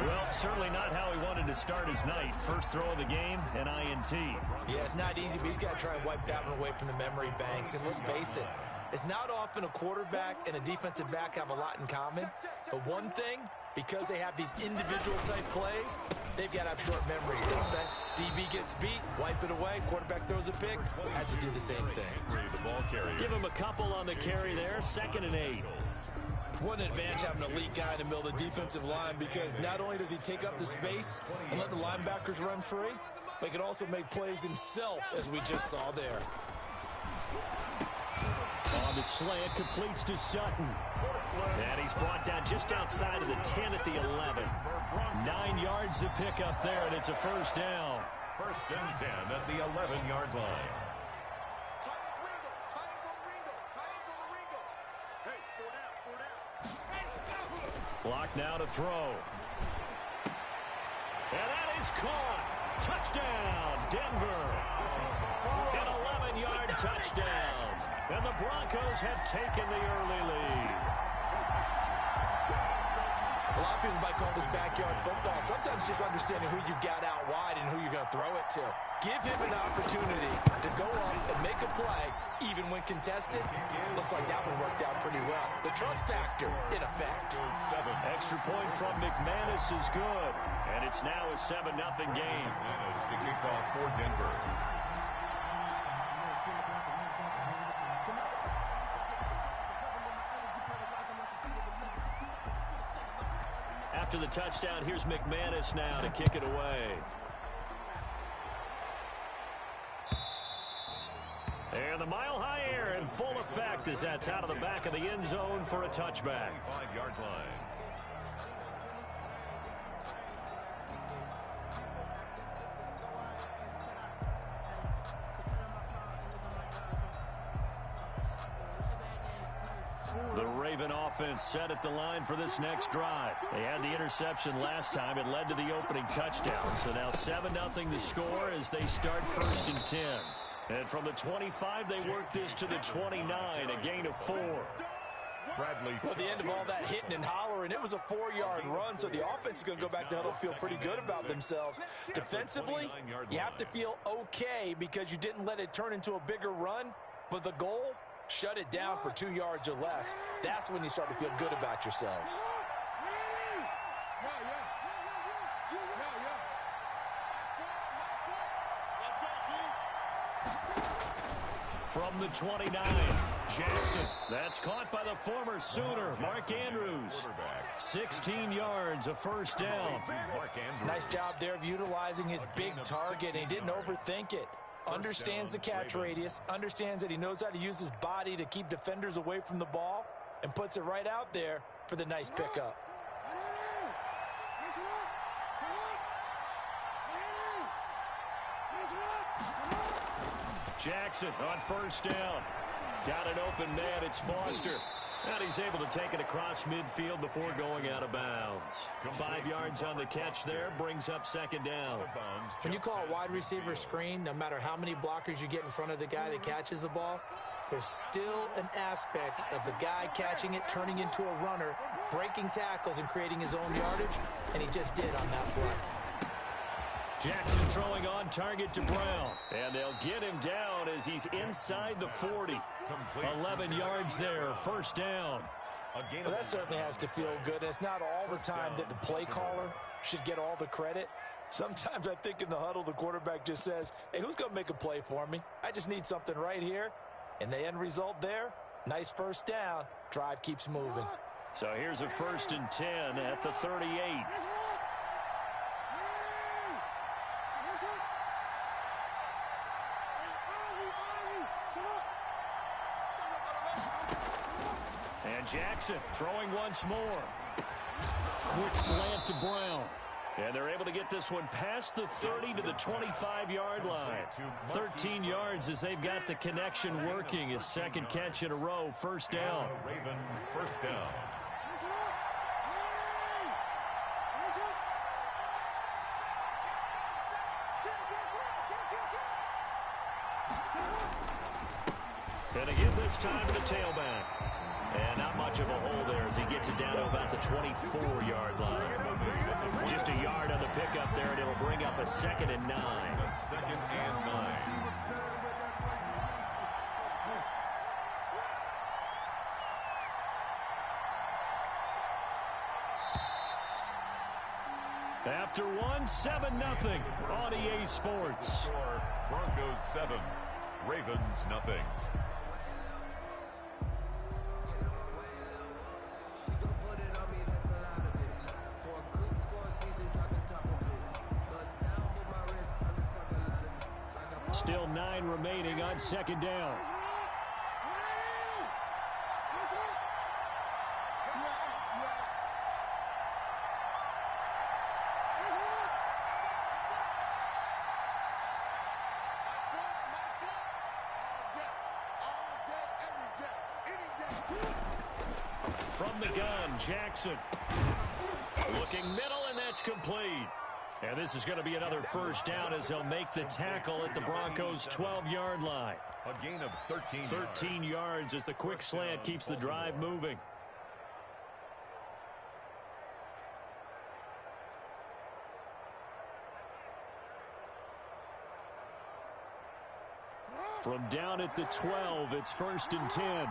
Well, certainly not how he wanted to start his night. First throw of the game, an INT. Yeah, it's not easy, but he's got to try and wipe that one away from the memory banks. And let's face it, it's not often a quarterback and a defensive back have a lot in common. But one thing, because they have these individual type plays, they've got to have short memories, don't they? DB gets beat, wipe it away, quarterback throws a pick, has to do the same thing. Give him a couple on the carry there, 2nd and 8. What an advantage having an elite guy in the middle of the defensive line, because not only does he take up the space and let the linebackers run free, but he can also make plays himself, as we just saw there. On the slant, completes to Sutton. And he's brought down just outside of the 10 at the 11. 9 yards to pick up there, and it's a 1st down. 1st and 10 at the 11-yard line. Block now to throw. And that is caught. Touchdown, Denver. An 11-yard touchdown. And the Broncos have taken the early lead. A lot of people might call this backyard football. Sometimes just understanding who you've got out wide and who you're going to throw it to. Give him an opportunity to go up and make a play, even when contested. Looks like that one worked out pretty well. The trust factor, in effect. Extra point from McManus is good. And it's now a 7-0 game. McManus to kick off for Denver. After the touchdown, here's McManus now to kick it away. And the mile-high air in full effect as that's out of the back of the end zone for a touchback. 5-yard line. The Raven offense set at the line for this next drive. They had the interception last time. It led to the opening touchdown. So now 7-0 to score as they start 1st and 10. And from the 25, they work this to the 29, a gain of 4. Well, at the end of all that hitting and hollering, it was a 4-yard run, so the offense is going to go back to huddle, feel pretty good about themselves. Defensively, you have to feel okay because you didn't let it turn into a bigger run, but the goal, shut it down for 2 yards or less. That's when you start to feel good about yourselves. From the 29, Jackson. That's caught by the former Sooner, Mark Andrews. 16 yards, a 1st down. Nice job there of utilizing his big target, and he didn't overthink it. Understands the catch radius, understands that he knows how to use his body to keep defenders away from the ball, and puts it right out there for the nice pickup. Jackson on first down. Got an open man. It's Foster. And he's able to take it across midfield before going out of bounds. 5 yards on the catch there. Brings up second down. When you call a wide receiver screen, no matter how many blockers you get in front of the guy that catches the ball, there's still an aspect of the guy catching it, turning into a runner, breaking tackles and creating his own yardage, and he just did on that play. Jackson throwing on target to Brown. And they'll get him down as he's inside the 40. 11 yards there, first down. Well, that certainly has to feel good. It's not all the time that the play caller should get all the credit. Sometimes I think in the huddle, the quarterback just says, hey, who's going to make a play for me? I just need something right here. And the end result there, nice first down. Drive keeps moving. So here's a 1st and 10 at the 38. And Jackson throwing once more. Quick slant to Brown. And they're able to get this one past the 30 to the 25-yard line. 13 yards as they've got the connection working. His second catch in a row, first down. Raven, first down. And again this time to the tailback. And not much of a hole there as he gets it down to about the 24-yard line. Just a yard on the pickup there, and it'll bring up a 2nd and 9. 2nd and 9. After one, 7-0 on EA Sports. Score, Broncos 7, Ravens nothing. Still 9 remaining on second down. From the gun, Jackson. Looking middle, and that's complete. And this is going to be another first down as they'll make the tackle at the Broncos' 12-yard line. A gain of 13 yards. 13 yards as the quick slant keeps the drive moving. From down at the 12, it's 1st and 10.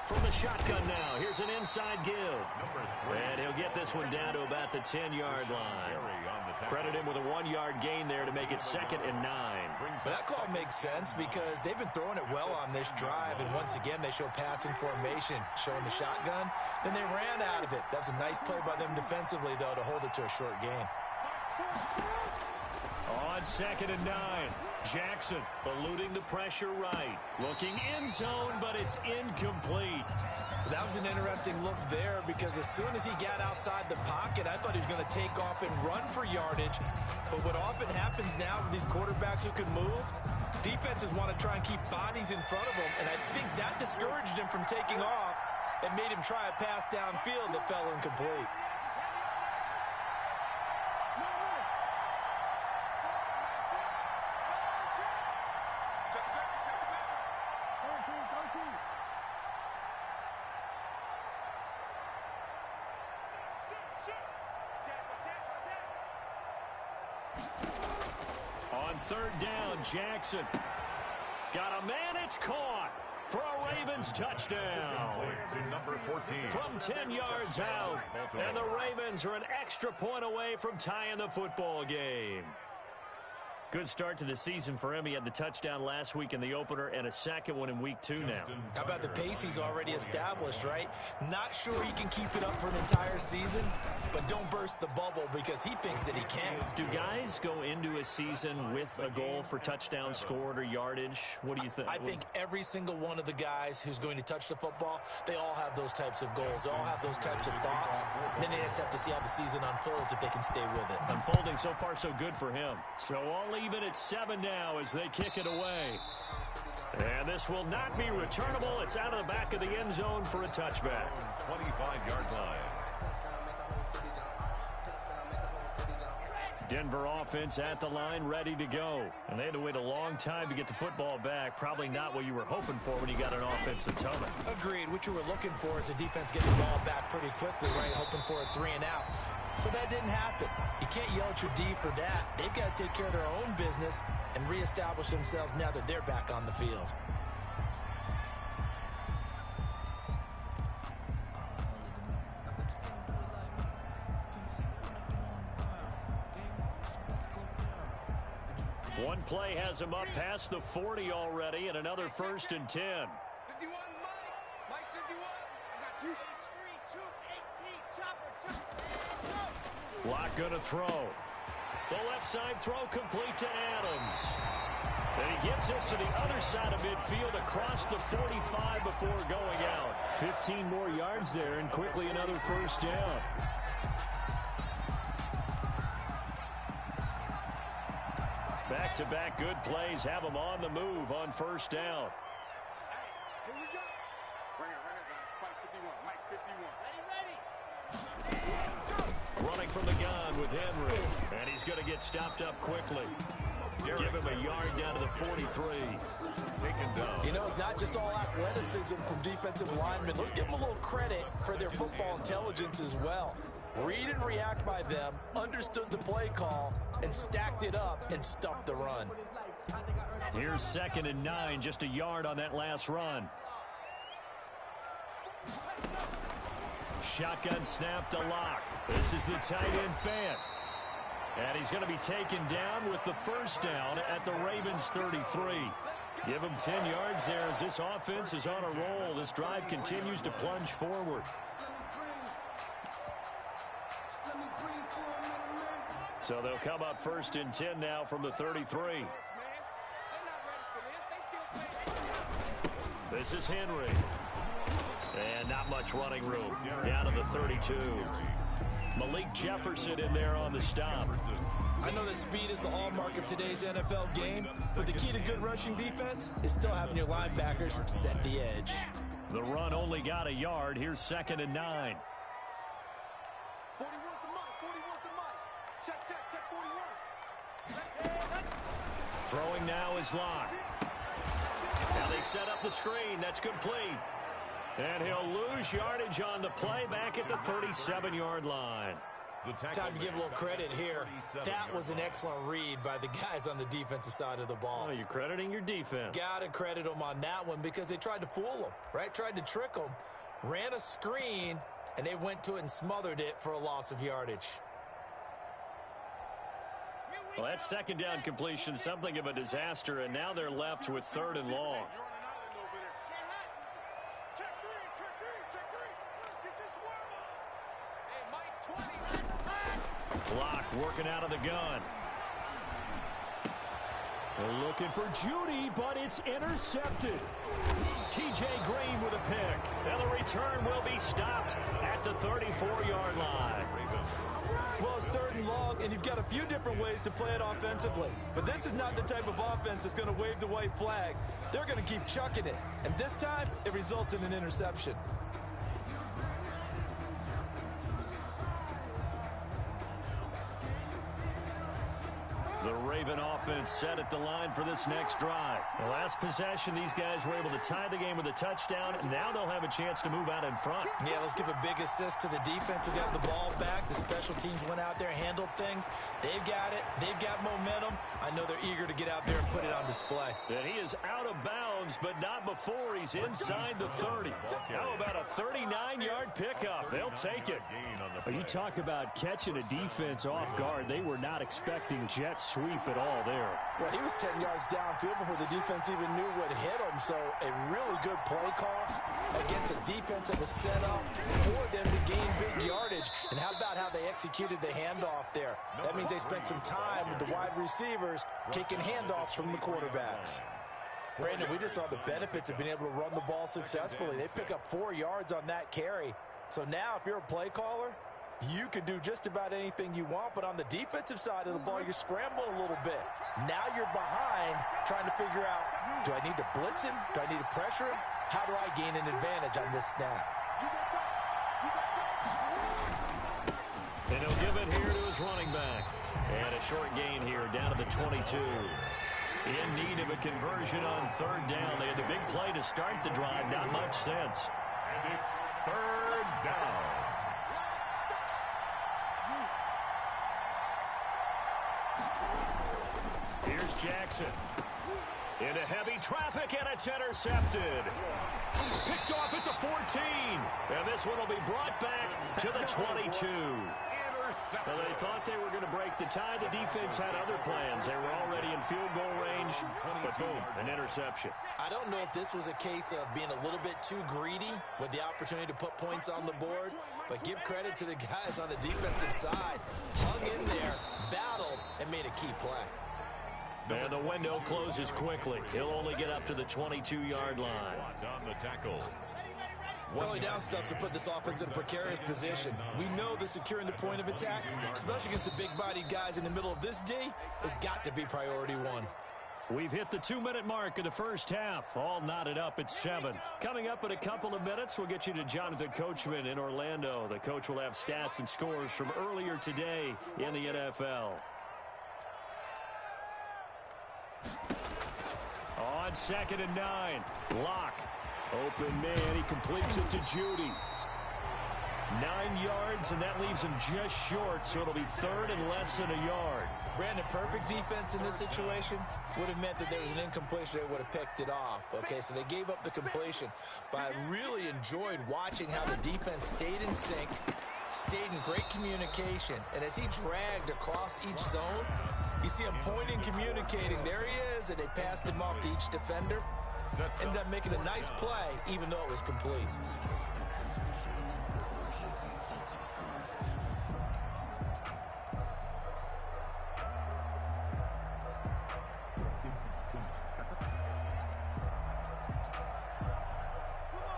From the shotgun now, here's an inside give. And he'll get this one down to about the 10-yard line. Credit him with a 1-yard gain there to make it 2nd and 9. Well, that call makes sense because they've been throwing it well on this drive, and once again they show passing formation, showing the shotgun. Then they ran out of it. That's a nice play by them defensively, though, to hold it to a short gain. On 2nd and 9, Jackson eluding the pressure right. Looking in zone, but it's incomplete. That was an interesting look there because as soon as he got outside the pocket, I thought he was going to take off and run for yardage. But what often happens now with these quarterbacks who can move, defenses want to try and keep bodies in front of them, and I think that discouraged him from taking off and made him try a pass downfield that fell incomplete. On 3rd down, Jackson. Got a man, it's caught for a Ravens touchdown. To number 14. From 10 yards out. And the Ravens are an extra point away from tying the football game. Good start to the season for him. He had the touchdown last week in the opener and a second one in week 2 now. How about the pace he's already established, right? Not sure he can keep it up for an entire season, but don't burst the bubble because he thinks that he can. Do guys go into a season with a goal for touchdowns scored or yardage? What do you think? I think every single one of the guys who's going to touch the football, they all have those types of goals. They all have those types of thoughts. Then they just have to see how the season unfolds if they can stay with it. Unfolding so far so good for him. So all even at 7 now as they kick it away. And this will not be returnable. It's out of the back of the end zone for a touchback. 25-yard line. Denver offense at the line, ready to go. And they had to wait a long time to get the football back. Probably not what you were hoping for when you got an offense that's humming. Agreed. What you were looking for is a defense getting the ball back pretty quickly, right? Hoping for a 3 and out. So that didn't happen. You can't yell at your D for that. They've got to take care of their own business and reestablish themselves now that they're back on the field. One play has him up past the 40 already, and another 1st and 10. 51, Mike 51. I got you. H3, 2, 18, chopper, Block gonna throw. The left side throw complete to Adams. And he gets us to the other side of midfield across the 45 before going out. 15 more yards there and quickly another 1st down. Back-to-back good plays have them on the move on 1st down. Here we go. Bring it, guys. Mike 51. Ready. Running from the gun with Henry. And he's going to get stopped up quickly. Give him a yard down to the 43. Taken down. You know, it's not just all athleticism from defensive linemen. Let's give them a little credit for their football intelligence as well. Read and react by them, understood the play call, and stacked it up and stuffed the run. Here's 2nd and 9, just a yard on that last run. Shotgun snap to Locke. This is the tight end Fant. And he's going to be taken down with the 1st down at the Ravens 33. Give him 10 yards there as this offense is on a roll. This drive continues to plunge forward. So they'll come up 1st and 10 now from the 33. This is Henry. And not much running room. Down to the 32. Malik Jefferson in there on the stop. I know that speed is the hallmark of today's NFL game, but the key to good rushing defense is still having your linebackers set the edge. The run only got a yard. Here's 2nd and 9. 41 to Mike. 41 to Mike. Check 41. Throwing now is Locke. Now they set up the screen. That's complete. And he'll lose yardage on the play back at the 37-yard line. Time to give a little credit here. That was an excellent read by the guys on the defensive side of the ball. Oh, you're crediting your defense. Got to credit them on that one because they tried to fool them, right? Tried to trick them, ran a screen, and they went to it and smothered it for a loss of yardage. Well, that 2nd down completion, something of a disaster, and now they're left with 3rd and long. Block working out of the gun. They're looking for Judy, but it's intercepted. T.J. Green with a pick. Now the return will be stopped at the 34-yard line. Well, it's 3rd and long, and you've got a few different ways to play it offensively. But this is not the type of offense that's going to wave the white flag. They're going to keep chucking it. And this time, it results in an interception. The Raven offense set at the line for this next drive. The last possession, these guys were able to tie the game with a touchdown. Now they'll have a chance to move out in front. Yeah, let's give a big assist to the defense who got the ball back. The special teams went out there, handled things. They've got it. They've got momentum. I know they're eager to get out there and put it on display. And he is out of bounds downs, but not before he's inside the 30. How about a 39-yard pickup? They'll take it. You talk about catching a defense off guard. They were not expecting jet sweep at all there. Well, he was 10 yards downfield before the defense even knew what hit him. So a really good play call against a defense that was set up for them to gain big yardage. And how about how they executed the handoff there? That means they spent some time with the wide receivers taking handoffs from the quarterbacks. Brandon, we just saw the benefits of being able to run the ball successfully. They pick up 4 yards on that carry. So now if you're a play caller, you can do just about anything you want, but on the defensive side of the ball, you're scrambling a little bit. Now you're behind trying to figure out, do I need to blitz him? Do I need to pressure him? How do I gain an advantage on this snap? And he'll give it here to his running back. And a short gain here down to the 22. In need of a conversion on third down. They had the big play to start the drive. Not much sense. And it's third down. Here's Jackson. Into heavy traffic, and it's intercepted. Picked off at the 14. And this one will be brought back to the 22. Well, they thought they were going to break the tie. The defense had other plans. They were already in field goal range, but boom, an interception. I don't know if this was a case of being a little bit too greedy with the opportunity to put points on the board, but give credit to the guys on the defensive side. Hung in there, battled, and made a key play. And the window closes quickly. He'll only get up to the 22-yard line. On the tackle. Early down stuff to put this offense in a precarious position. We know that securing the point of attack, especially against the big-bodied guys in the middle of this D, has got to be priority one. We've hit the 2-minute mark in the first half. All knotted up at 7. Coming up in a couple of minutes, we'll get you to Jonathan Coachman in Orlando. The coach will have stats and scores from earlier today in the NFL. On 2nd and 9, Locke. Open man, he completes it to Judy. 9 yards, and that leaves him just short, so it'll be third and less than a yard. Brandon, perfect defense in this situation would have meant that there was an incompletion. They would have picked it off. Okay, so they gave up the completion. But I really enjoyed watching how the defense stayed in sync, stayed in great communication, and as he dragged across each zone, you see him pointing, communicating. There he is, and they passed him off to each defender. Ended up making a nice play, even though it was complete.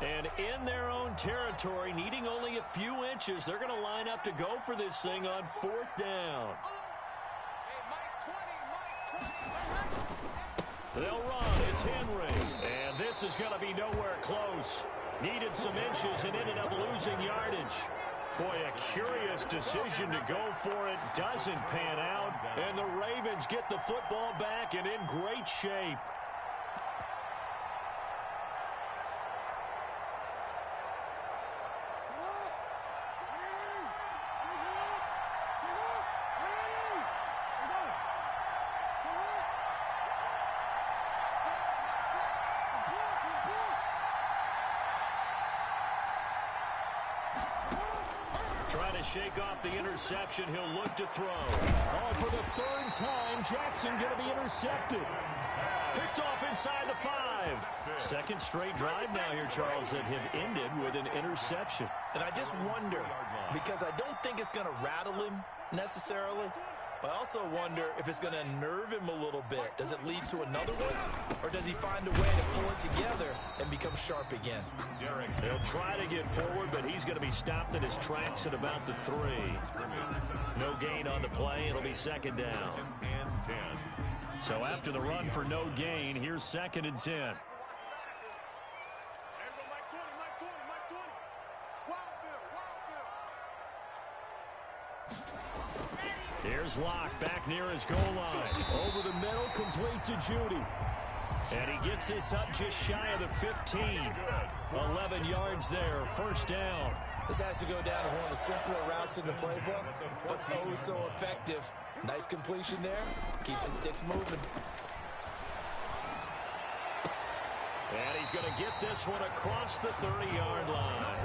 And in their own territory, needing only a few inches, they're going to line up to go for this thing on 4th down. They'll run. It's Henry. And this is going to be nowhere close. Needed some inches and ended up losing yardage. Boy, a curious decision to go for it. Doesn't pan out. And the Ravens get the football back and in great shape. Trying to shake off the interception. He'll look to throw. Oh, for the 3rd time, Jackson going to be intercepted. Picked off inside the 5. Second straight drive now here, Charles, that have ended with an interception. And I just wonder, because I don't think it's going to rattle him necessarily, but I also wonder if it's going to unnerve him a little bit. Does it lead to another one? Or does he find a way to pull it together and become sharp again? He'll try to get forward, but he's going to be stopped in his tracks at about the 3. No gain on the play. It'll be 2nd down. And 10. So after the run for no gain, here's 2nd and 10. Here's Locke back near his goal line. Over the middle, complete to Judy. And he gets this up just shy of the 15. 11 yards there, 1st down. This has to go down as one of the simpler routes in the playbook, but oh so effective. Nice completion there. Keeps the sticks moving. And he's going to get this one across the 30-yard line.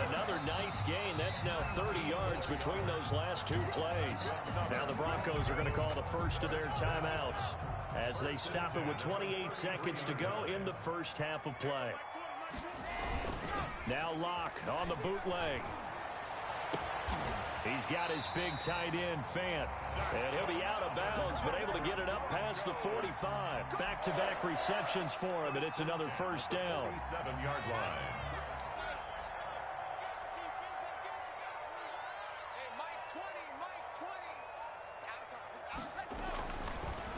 Another nice gain. That's now 30 yards between those last two plays. Now the Broncos are going to call the first of their timeouts as they stop it with 28 seconds to go in the first half of play. Now Locke on the bootleg. He's got his big tight end, Fant. And he'll be out of bounds, but able to get it up past the 45. Back-to-back receptions for him, and it's another first down. 7-yard line.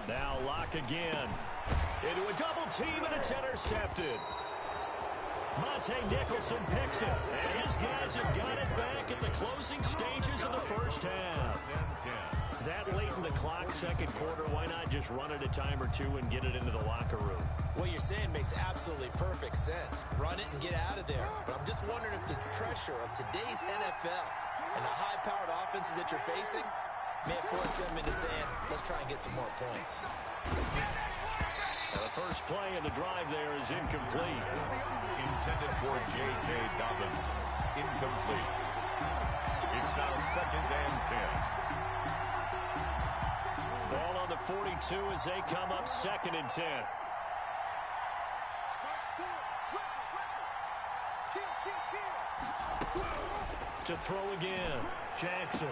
Now Locke again. Into a double team, and it's intercepted. Monte Nicholson picks it, and his guys have got it back at the closing stages of the first half. That late in the clock, second quarter, why not just run it a time or two and get it into the locker room? What you're saying makes absolutely perfect sense. Run it and get out of there. But I'm just wondering if the pressure of today's NFL and the high-powered offenses that you're facing may force them into saying, let's try and get some more points. Now the first play of the drive there is incomplete. Intended for J.K. Dobbins. Incomplete. It's now 2nd and 10. Ball on the 42 as they come up 2nd and 10. To throw again, Jackson.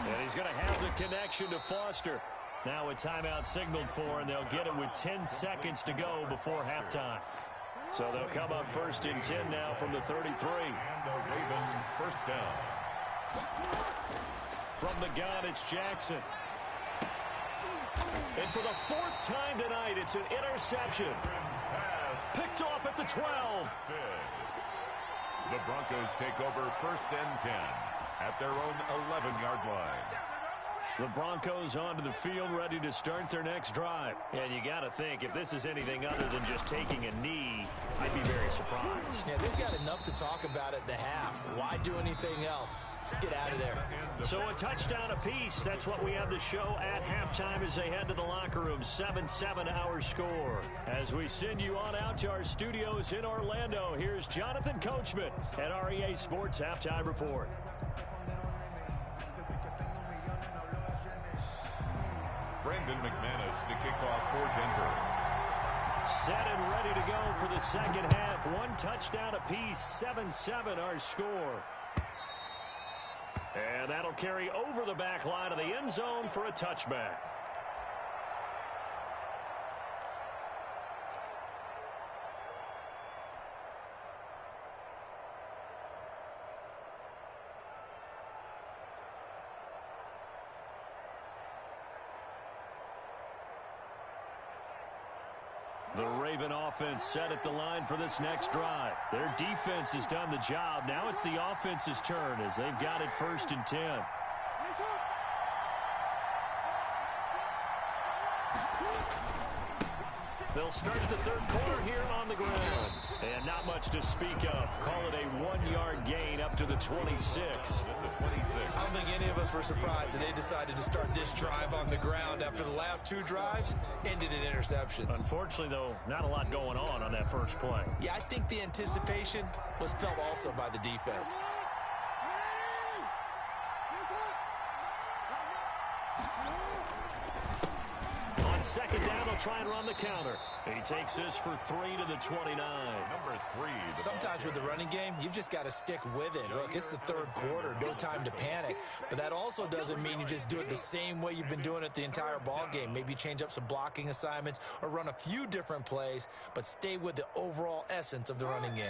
And he's going to have the connection to Foster. Now a timeout signaled for, and they'll get it with 10 seconds to go before halftime. So they'll come up 1st and 10 now from the 33. And a Raven first down. From the gun, it's Jackson. And for the 4th time tonight, it's an interception. Picked off at the 12. The Broncos take over 1st and 10 at their own 11-yard line. The Broncos onto the field, ready to start their next drive. And you got to think, if this is anything other than just taking a knee, I'd be very surprised. Yeah, they've got enough to talk about at the half. Why do anything else? Just get out of there. So a touchdown apiece. That's what we have the show at halftime as they head to the locker room. 7-7 our score. As we send you on out to our studios in Orlando, here's Jonathan Coachman at REA Sports Halftime Report. Brandon McManus to kick off for Denver. Set and ready to go for the second half. One touchdown apiece, 7-7 our score. And that'll carry over the back line of the end zone for a touchback. The Raven offense set at the line for this next drive. Their defense has done the job. Now it's the offense's turn as they've got it 1st and 10. They'll start the third quarter here on the ground. And not much to speak of. Call it a 1-yard gain up to the 26. I don't think any of us were surprised that they decided to start this drive on the ground after the last 2 drives ended in interceptions. Unfortunately, though, not a lot going on that first play. Yeah, I think the anticipation was felt also by the defense. On second down, they'll try and run the counter. He takes this for 3 to the 29. Number 3. Sometimes with the running game, you've just got to stick with it. Look, it's the third quarter, no time to panic. But that also doesn't mean you just do it the same way you've been doing it the entire ball game. Maybe change up some blocking assignments or run a few different plays, but stay with the overall essence of the running game.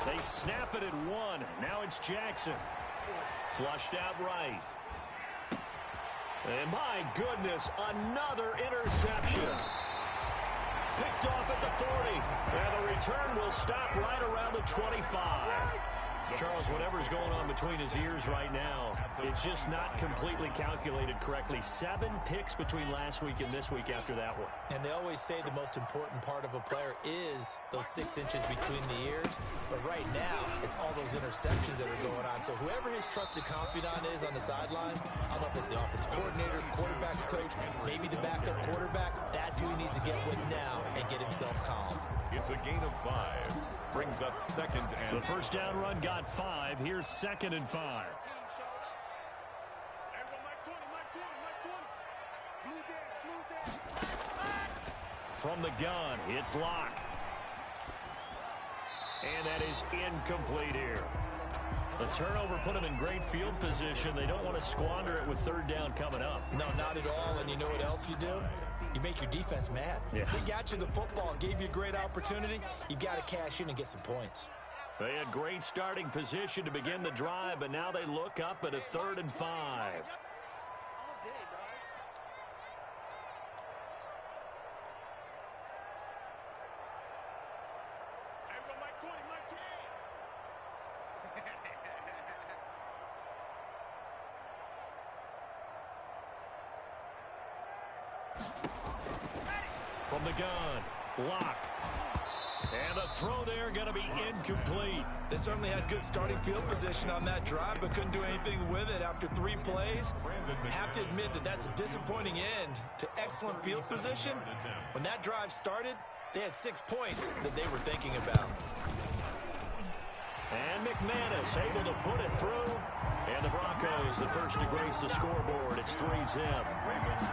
They snap it at 1. Now it's Jackson. Flushed out right. And my goodness, another interception. Picked off at the 40. And the return will stop right around the 25. Charles, whatever's going on between his ears right now, it's just not completely calculated correctly. 7 picks between last week and this week after that one. And they always say the most important part of a player is those 6 inches between the ears. But right now, it's all those interceptions that are going on. So whoever his trusted confidant is on the sidelines, I don't know if it's the offensive coordinator, the quarterback's coach, maybe the backup quarterback, that's who he needs to get with now and get himself calm. It's a gain of 5. Brings up 2nd and... The first down run got 5. Here's 2nd and 5. From the gun, it's Locke. And that is incomplete here. The turnover put them in great field position. They don't want to squander it with 3rd down coming up. No, not at all. And you know what else you do? You make your defense mad. Yeah. They got you the football, gave you a great opportunity. You got to cash in and get some points. They had great starting position to begin the drive, but now they look up at a 3rd and 5. From the gun, Locke. And the throw there going to be incomplete. They certainly had good starting field position on that drive, but couldn't do anything with it after 3 plays. Have to admit that that's a disappointing end to excellent field position. When that drive started, they had 6 points that they were thinking about. And McManus able to put it through. And the Broncos, the first to grace the scoreboard. It's 3-0.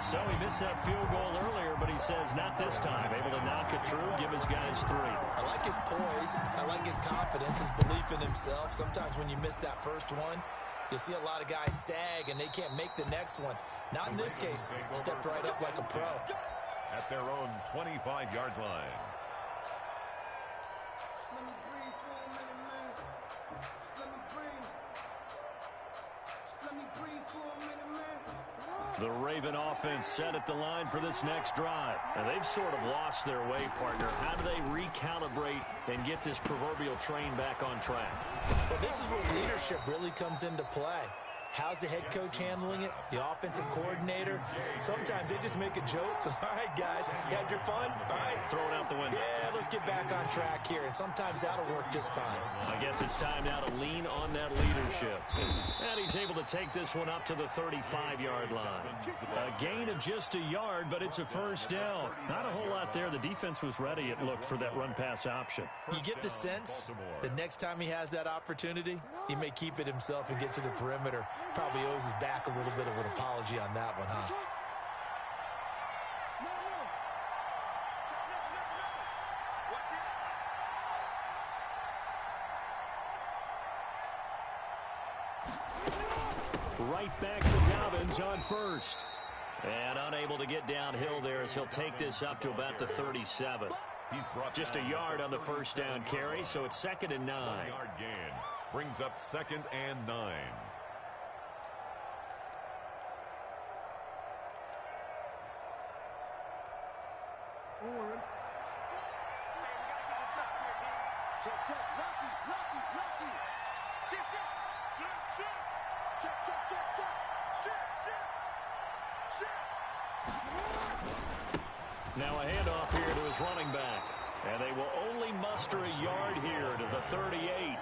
So he missed that field goal earlier, but he says not this time. Able to knock it through, give his guys 3. I like his poise. I like his confidence, his belief in himself. Sometimes when you miss that first one, you'll see a lot of guys sag and they can't make the next one. Not in this case. Stepped right up like a pro. At their own 25-yard line. The Raven offense set at the line for this next drive. And they've sort of lost their way, partner. How do they recalibrate and get this proverbial train back on track? Well, this is where leadership really comes into play. How's the head coach handling it? The offensive coordinator? Sometimes they just make a joke. All right, guys, you had your fun? All right. Throw it out the window. Yeah, let's get back on track here. And sometimes that'll work just fine. I guess it's time now to lean on that leadership. And he's able to take this one up to the 35-yard line. A gain of just a yard, but it's a first down. Not a whole lot there. The defense was ready, it looked, for that run-pass option. You get the sense that next time he has that opportunity, he may keep it himself and get to the perimeter. Probably owes his back a little bit of an apology on that one, huh? Right back to Dobbins on first. And unable to get downhill there as he'll take this up to about the 37. He's brought just a yard on the first down carry, so it's 2nd and 9. 1-yard gain brings up 2nd and 9. Now a handoff here to his running back. And they will only muster a yard here to the 38.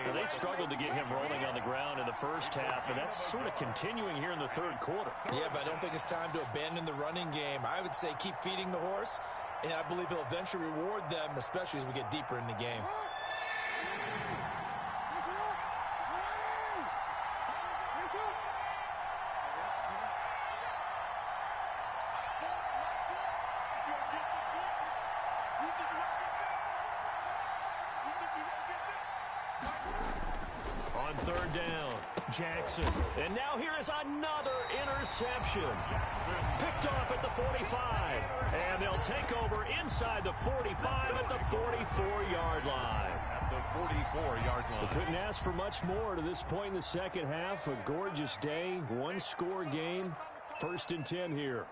And they struggled to get him rolling on the ground in the first half, and that's sort of continuing here in the 3rd quarter. Yeah, but I don't think it's time to abandon the running game. I would say keep feeding the horse, and I believe he'll eventually reward them, especially as we get deeper in the game. On 3rd down, Jackson. And now here is another interception. Picked off at the 45. And they'll take over inside the 45 at the 44-yard line. At the 44-yard line. We couldn't ask for much more to this point in the second half. A gorgeous day, one-score game. 1st and 10 here.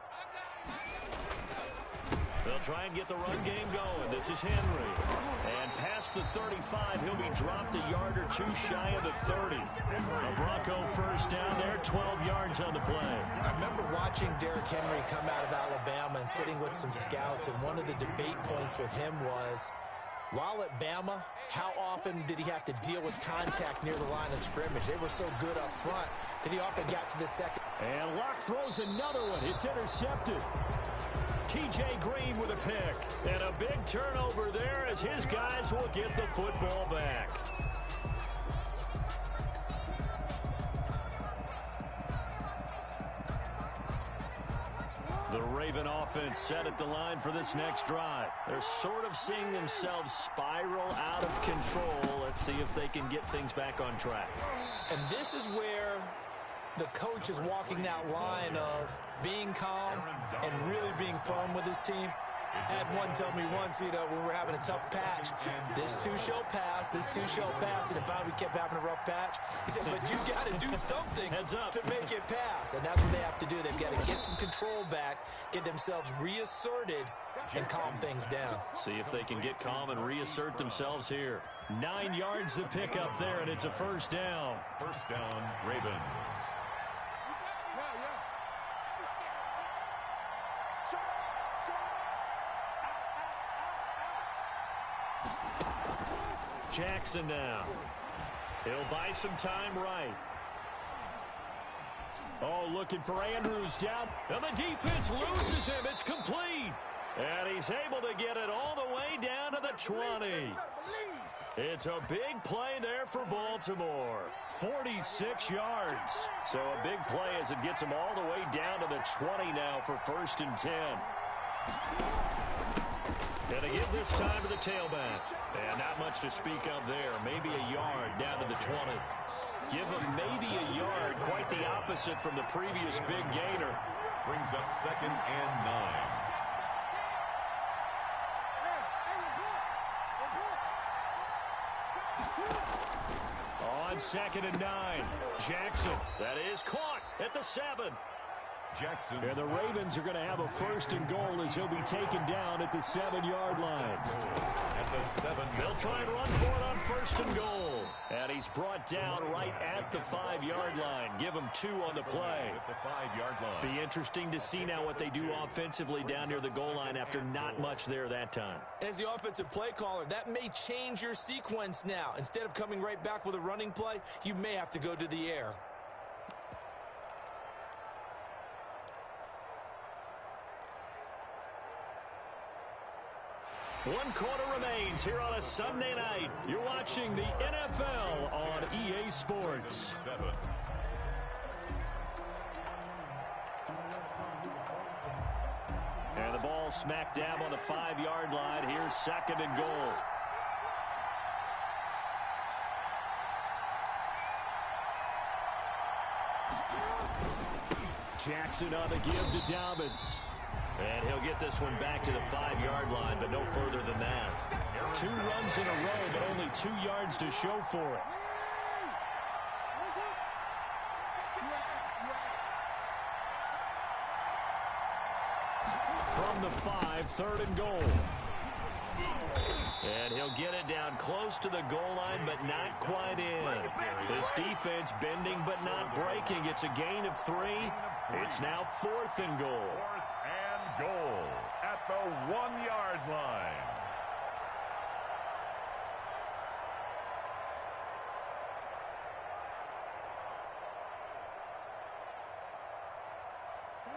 They'll try and get the run game going. This is Henry. And past the 35, he'll be dropped a yard or two shy of the 30. A Bronco first down there, 12 yards on the play. I remember watching Derrick Henry come out of Alabama and sitting with some scouts, and one of the debate points with him was, while at Bama, how often did he have to deal with contact near the line of scrimmage? They were so good up front that he often got to the second. And Locke throws another one. It's intercepted. T.J. Green with a pick. And a big turnover there as his guys will get the football back. The Raven offense set at the line for this next drive. They're sort of seeing themselves spiral out of control. Let's see if they can get things back on track. And this is where the coach is walking that line of being calm and really being firm with his team. Had one tell me once, when we were having a tough patch, this too shall pass, this too shall pass, and if we kept having a rough patch, he said, but you got to do something to make it pass, and that's what they have to do. They've got to get some control back, get themselves reasserted, and calm things down. See if they can get calm and reassert themselves here. 9 yards to pick up there, and it's a first down. First down, Ravens. Jackson now. He'll buy some time right. Oh, looking for Andrews down. And the defense loses him. It's complete. And he's able to get it all the way down to the 20. It's a big play there for Baltimore. 46 yards. So a big play as it gets him all the way down to the 20 now for 1st and 10. Going to give this time to the tailback. And not much to speak of there. Maybe a yard down to the 20. Give him maybe a yard. Quite the opposite from the previous big gainer. Brings up 2nd and 9. On 2nd and 9. Jackson. That is caught at the 7. Jackson. And the Ravens are going to have a 1st and goal as he'll be taken down at the 7-yard line. At the 7. They'll try and run for it on 1st and goal. And he's brought down right at the 5-yard line. Give him 2 on the play. At the 5-yard line. Be interesting to see now what they do offensively down near the goal line after not much there that time. As the offensive play caller, that may change your sequence now. Instead of coming right back with a running play, you may have to go to the air. One quarter remains here on a Sunday night. You're watching the NFL on EA Sports. 7. And the ball smack dab on the 5-yard line. Here's 2nd and goal. Jackson on the give to Dobbins. And he'll get this one back to the 5-yard line, but no further than that. 2 runs in a row, but only 2 yards to show for it. From the 5, 3rd and goal. And he'll get it down close to the goal line, but not quite in. This defense bending but not breaking. It's a gain of 3. It's now 4th and goal. 4th and goal at the 1-yard line.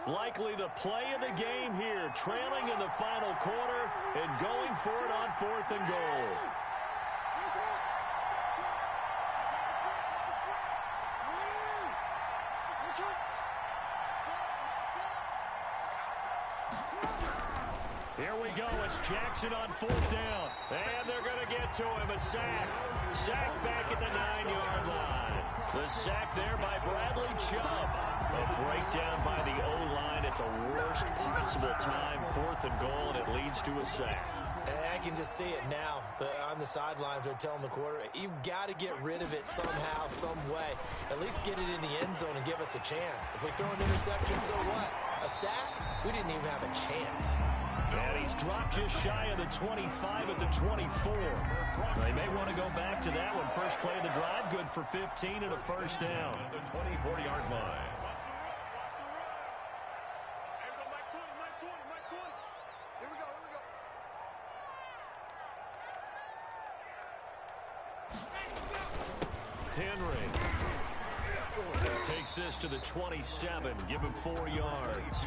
Likely the play of the game here, trailing in the final quarter and going for it on 4th and goal. Here we go. It's Jackson on 4th down. And they're going to get to him. A sack. Sack back at the 9-yard line. The sack there by Bradley Chubb. A breakdown by the O-line at the worst possible time. 4th and goal, and it leads to a sack. I can just see it now. On the sidelines, they're telling the quarterback, you've got to get rid of it somehow, some way. At least get it in the end zone and give us a chance. If we throw an interception, so what? A sack? We didn't even have a chance. And he's dropped just shy of the 25 at the 24. They may want to go back to that one. First play of the drive, good for 15 and a first down. At the 24-yard line. Henry takes this to the 27. Give him 4 yards.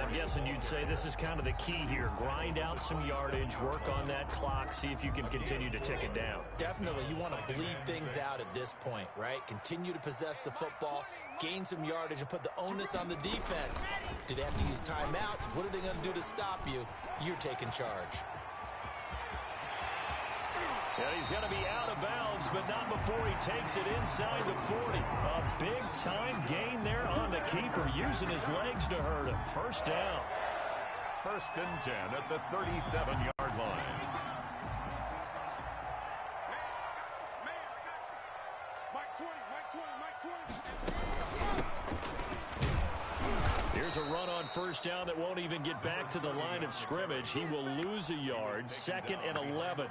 I'm guessing you'd say this is kind of the key here. Grind out some yardage, work on that clock, see if you can continue to tick it down. Definitely. You want to bleed things out at this point, right? Continue to possess the football, gain some yardage, and put the onus on the defense. Do they have to use timeouts? What are they going to do to stop you? You're taking charge. And he's going to be out of bounds, but not before he takes it inside the 40. A big-time gain there on the keeper, using his legs to hurt him. First down. 1st and 10 at the 37-yard line. Here's a run on first down that won't even get back to the line of scrimmage. He will lose a yard. 2nd and 11.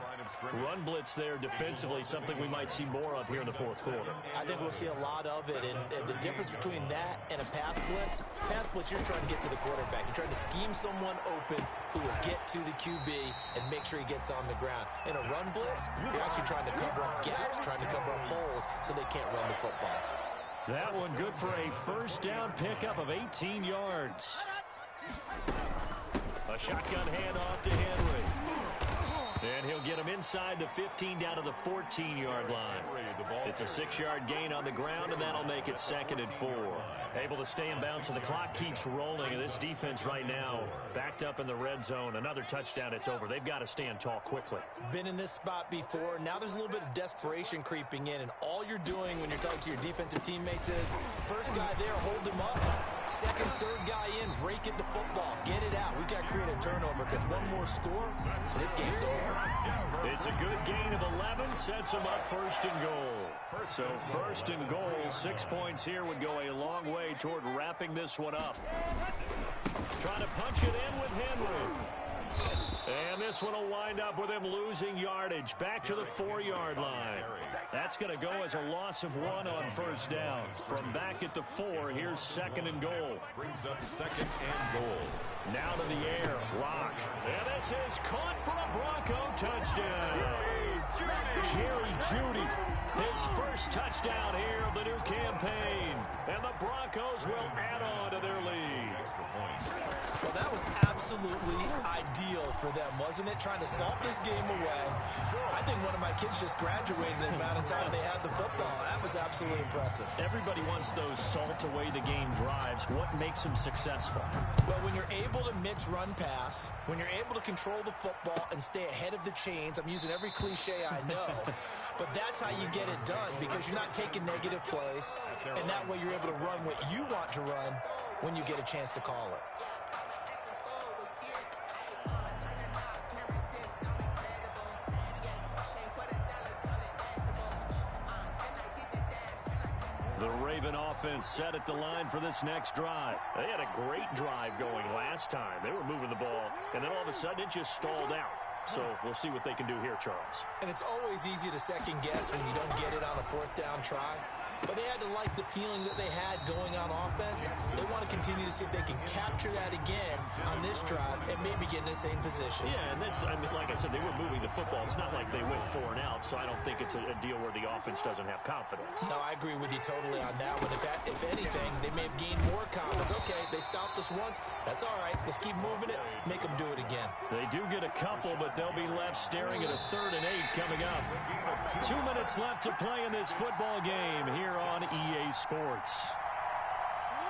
Run blitz there defensively, something we might see more of here in the 4th quarter. I think we'll see a lot of it. And the difference between that and a pass blitz, you're trying to get to the quarterback. You're trying to scheme someone open who will get to the QB and make sure he gets on the ground. In a run blitz, you're actually trying to cover up gaps, trying to cover up holes so they can't run the football. That one good for a first down pickup of 18 yards. A shotgun handoff to Henry. And he'll get him inside the 15 down to the 14-yard line. It's a 6-yard gain on the ground, and that'll make it 2nd and 4. Able to stay in bounds, and the clock keeps rolling. And this defense right now backed up in the red zone. Another touchdown, it's over. They've got to stand tall quickly. Been in this spot before. Now there's a little bit of desperation creeping in, and all you're doing when you're talking to your defensive teammates is, first guy there, hold him up. Second, third guy in, rake at the football. Get it out. We've got to create a turnover because one more score, and this game's over. It's a good gain of 11. Sets him up 1st and goal. So 1st and goal, 6 points here would go a long way toward wrapping this one up. Trying to punch it in with Henry. And this one will wind up with him losing yardage. Back to the 4-yard line. That's going to go as a loss of 1 on first down. From back at the 4, here's 2nd and goal. Brings up 2nd and goal. Now to the air, Rock. And this is caught for a Bronco touchdown. Jerry Jeudy, his first touchdown here of the new campaign. And the Broncos will add on to their lead. Well, that was absolutely ideal for them, wasn't it? Trying to salt this game away. I think one of my kids just graduated in the amount of time they had the football. That was absolutely impressive. Everybody wants those salt away the game drives. What makes them successful? Well, when you're able to mix run pass, when you're able to control the football and stay ahead of the chains, I'm using every cliche I know, but that's how you get it done because you're not taking negative plays, and that way you're able to run what you want to run when you get a chance to call it. The Raven offense set at the line for this next drive. They had a great drive going last time. They were moving the ball, and then all of a sudden it just stalled out. So we'll see what they can do here, Charles. And it's always easy to second guess when you don't get it on a 4th down try. But they had to like the feeling that they had going on offense. They want to continue to see if they can capture that again on this drive and maybe get in the same position. Yeah, and that's, I mean, like I said, they were moving the football. It's not like they went 4 and out, so I don't think it's a deal where the offense doesn't have confidence. No, I agree with you totally on that one. If anything, they may have gained more confidence. Okay, they stopped us once. That's all right. Let's keep moving it. Make them do it again. They do get a couple, but they'll be left staring at a 3rd and 8 coming up. 2 minutes left to play in this football game here on EA Sports.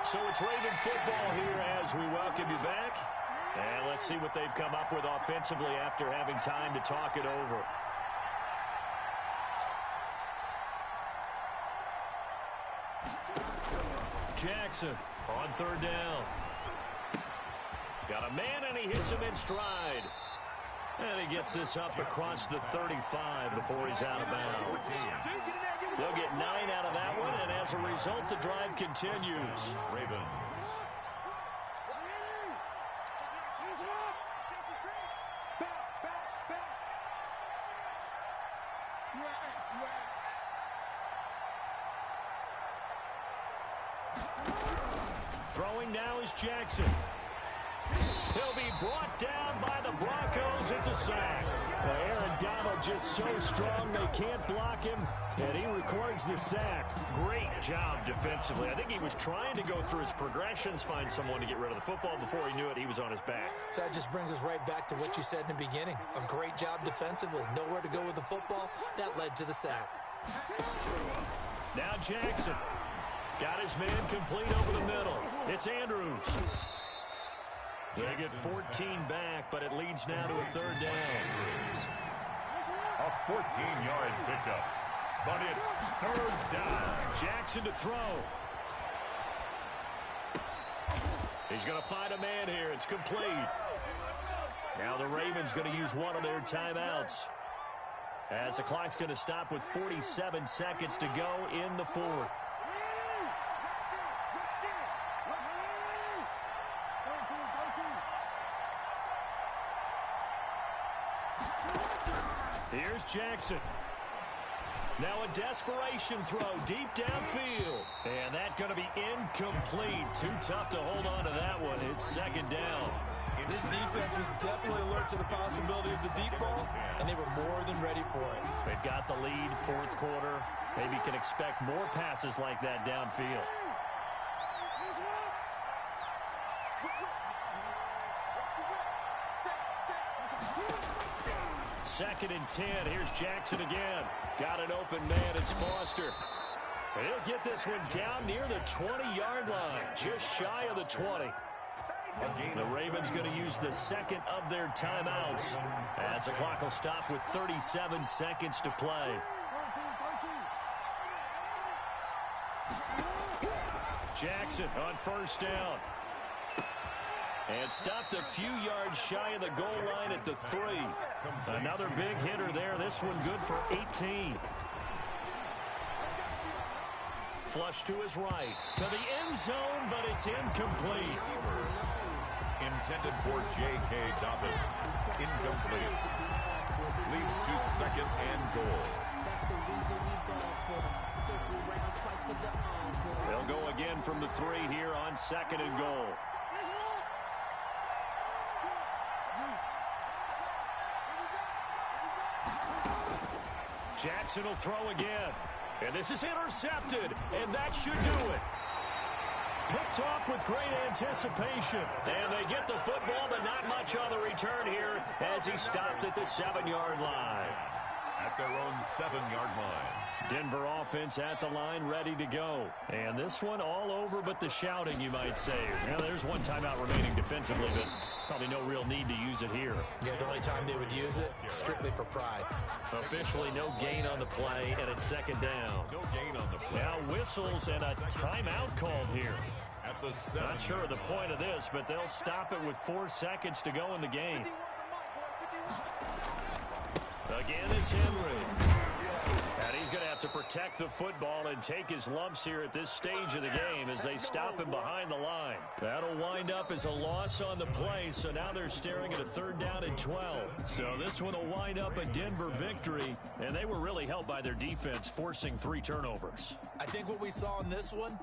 So it's Raven football here as we welcome you back. And let's see what they've come up with offensively after having time to talk it over. Jackson on 3rd down. Got a man, and he hits him in stride. And he gets this up across the 35 before he's out of bounds. They'll get 9 out of that one, and as a result, the drive continues. Ravens. Throwing now is Jackson. He'll be brought down by the Broncos. It's a sack. Well, Aaron Donald just so strong they can't block him, and he records the sack. Great job defensively. I think he was trying to go through his progressions, find someone to get rid of the football. Before he knew it, he was on his back. So that just brings us right back to what you said in the beginning. A great job defensively. Nowhere to go with the football. That led to the sack. Now Jackson. Got his man complete over the middle. It's Andrews. They get 14 back, but it leads now to a third down. A 14-yard pickup, but it's third down. Jackson to throw. He's going to find a man here. It's complete. Now the Ravens going to use one of their timeouts, as the clock's going to stop with 47 seconds to go in the fourth. Here's Jackson. Now a desperation throw deep downfield. And that's going to be incomplete. Too tough to hold on to that one. It's second down. This defense was definitely alert to the possibility of the deep ball, and they were more than ready for it. They've got the lead, fourth quarter. Maybe can expect more passes like that downfield. Second and 10. Here's Jackson again. Got an open man. It's Foster. He'll get this one down near the 20-yard line, just shy of the 20. The Ravens going to use the second of their timeouts, as the clock will stop with 37 seconds to play. Jackson on first down. And stopped a few yards shy of the goal line at the 3. Another big hitter there. This one good for 18. Flush to his right. To the end zone, but it's incomplete. Intended for J.K. Dobbins. Incomplete. Leads to second and goal. They'll go again from the 3 here on second and goal. Jackson will throw again. And this is intercepted, and that should do it. Picked off with great anticipation. And they get the football, but not much on the return here as he stopped at the 7-yard line. At their own 7-yard line. Denver offense at the line, ready to go. And this one all over but the shouting, you might say. Now, there's one timeout remaining defensively, but probably no real need to use it here. Yeah, the only time they would use it, strictly for pride. Officially no gain on the play, and it's second down. No gain on the play. Now whistles and a timeout called here. At the 7. Not sure of the point of this, but they'll stop it with 4 seconds to go in the game. Again, it's Henry. And he's going to have to protect the football and take his lumps here at this stage of the game as they stop him behind the line. That'll wind up as a loss on the play, so now they're staring at a third down and 12. So this one will wind up a Denver victory, and they were really helped by their defense, forcing 3 turnovers. I think what we saw in this one,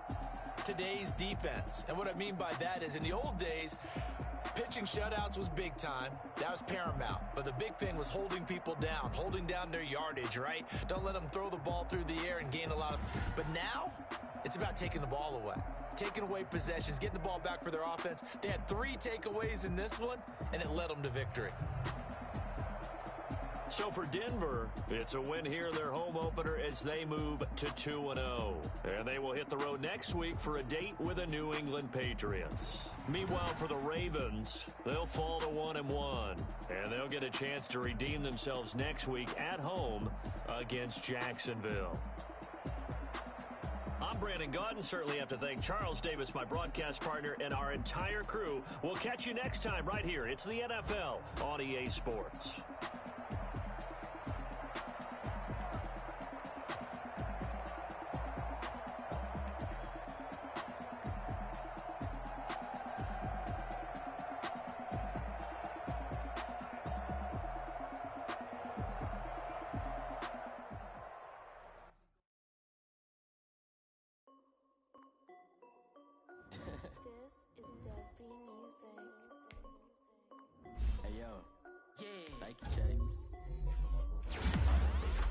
today's defense. And what I mean by that is in the old days, pitching shutouts was big time. That was paramount. But the big thing was holding people down, holding down their yardage, right? Don't let them throw the ball through the air and gain a lot of... But now, it's about taking the ball away. Taking away possessions, getting the ball back for their offense. They had 3 takeaways in this one, and it led them to victory. So for Denver, it's a win here in their home opener as they move to 2-0. And they will hit the road next week for a date with the New England Patriots. Meanwhile, for the Ravens, they'll fall to 1-1. And they'll get a chance to redeem themselves next week at home against Jacksonville. I'm Brandon Gaudin. Certainly have to thank Charles Davis, my broadcast partner, and our entire crew. We'll catch you next time right here. It's the NFL on EA Sports. Nike check.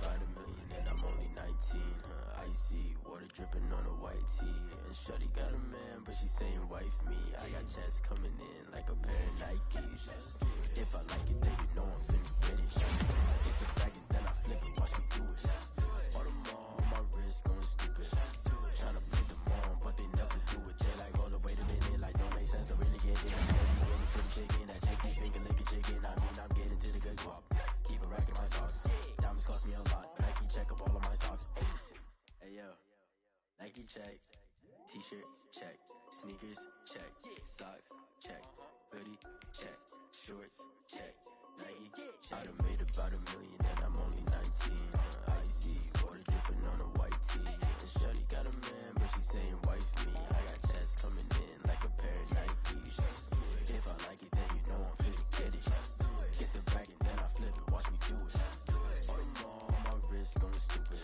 About $1 million and I'm only 19. Icy water dripping on a white tee. And shorty got a man, but she saying wife me. I got checks coming in like a pair of Nikes. If I like it, then you know I'm finna get it. Get the bag and then I flip it, watch me do it. All them on my wrist going stupid. Tryna put them on, but they never do it. They like, hold up, wait a minute, like don't make sense to really get it. I'm ready to get into the chicken, that tasty finger licking chicken. I mean, I'm getting to the good guap. Keep a rack in my socks. Diamonds cost me a lot. Nike check up all of my stocks. Hey yo, Nike check. T-shirt check. Sneakers check. Socks check. Hoodie check. Shorts check. Nike check. I done made about $1 million and I'm only 19. Icy water dripping on a white tee. And shorty got a man, but she saying wife me. I got checks coming in like a pair of Nikes. If I like it, then you know I'm finna get it. Get the bag and then I flip it, watch me do it. All them on my wrist going stupid.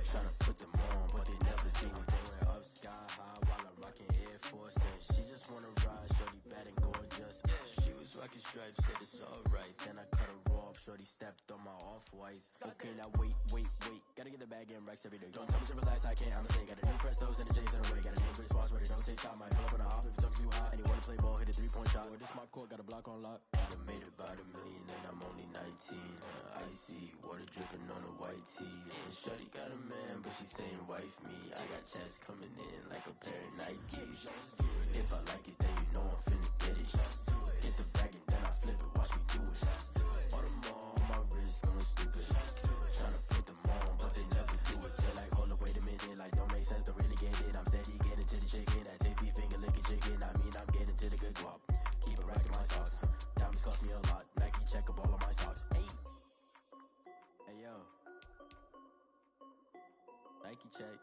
Tryna put them on, but they never do it. Going up sky high while I'm rocking Air Force. And she just wanna ride, shorty bad and gorgeous. She was rocking stripes, said it's alright. Then I cut her off, shorty stepped on my off-whites. Okay, now wait. Gotta get the bag and racks every day. Don't tell me to relax, I can't, I'ma say. Got a new Prestos and a J's in the way. Got a new Chris Watch, but it don't take time. Might pull up on a hop if it's too hot. And you wanna play ball, hit a 3-point shot. Or this my court, got a block on lock. I done made about $1 million and I'm only 19. Icy water dripping on a white tee. And shorty got a man, but she saying wife me. I got checks coming in like a pair of Nikes. If I like it, then you know I'm finna get it. Get the bag and then I flip it, watch me do it. All them on my wrist going stupid. Tryna put them on, but they never do it. They like, hold up, wait a minute, like don't make sense to really get it. I'm steady getting to the chicken, that tasty finger licking chicken. I mean, I'm getting to the good guap. Keep a rack in my socks. Diamonds cost me a lot. Nike check up all of my stocks. Hey yo, Nike check.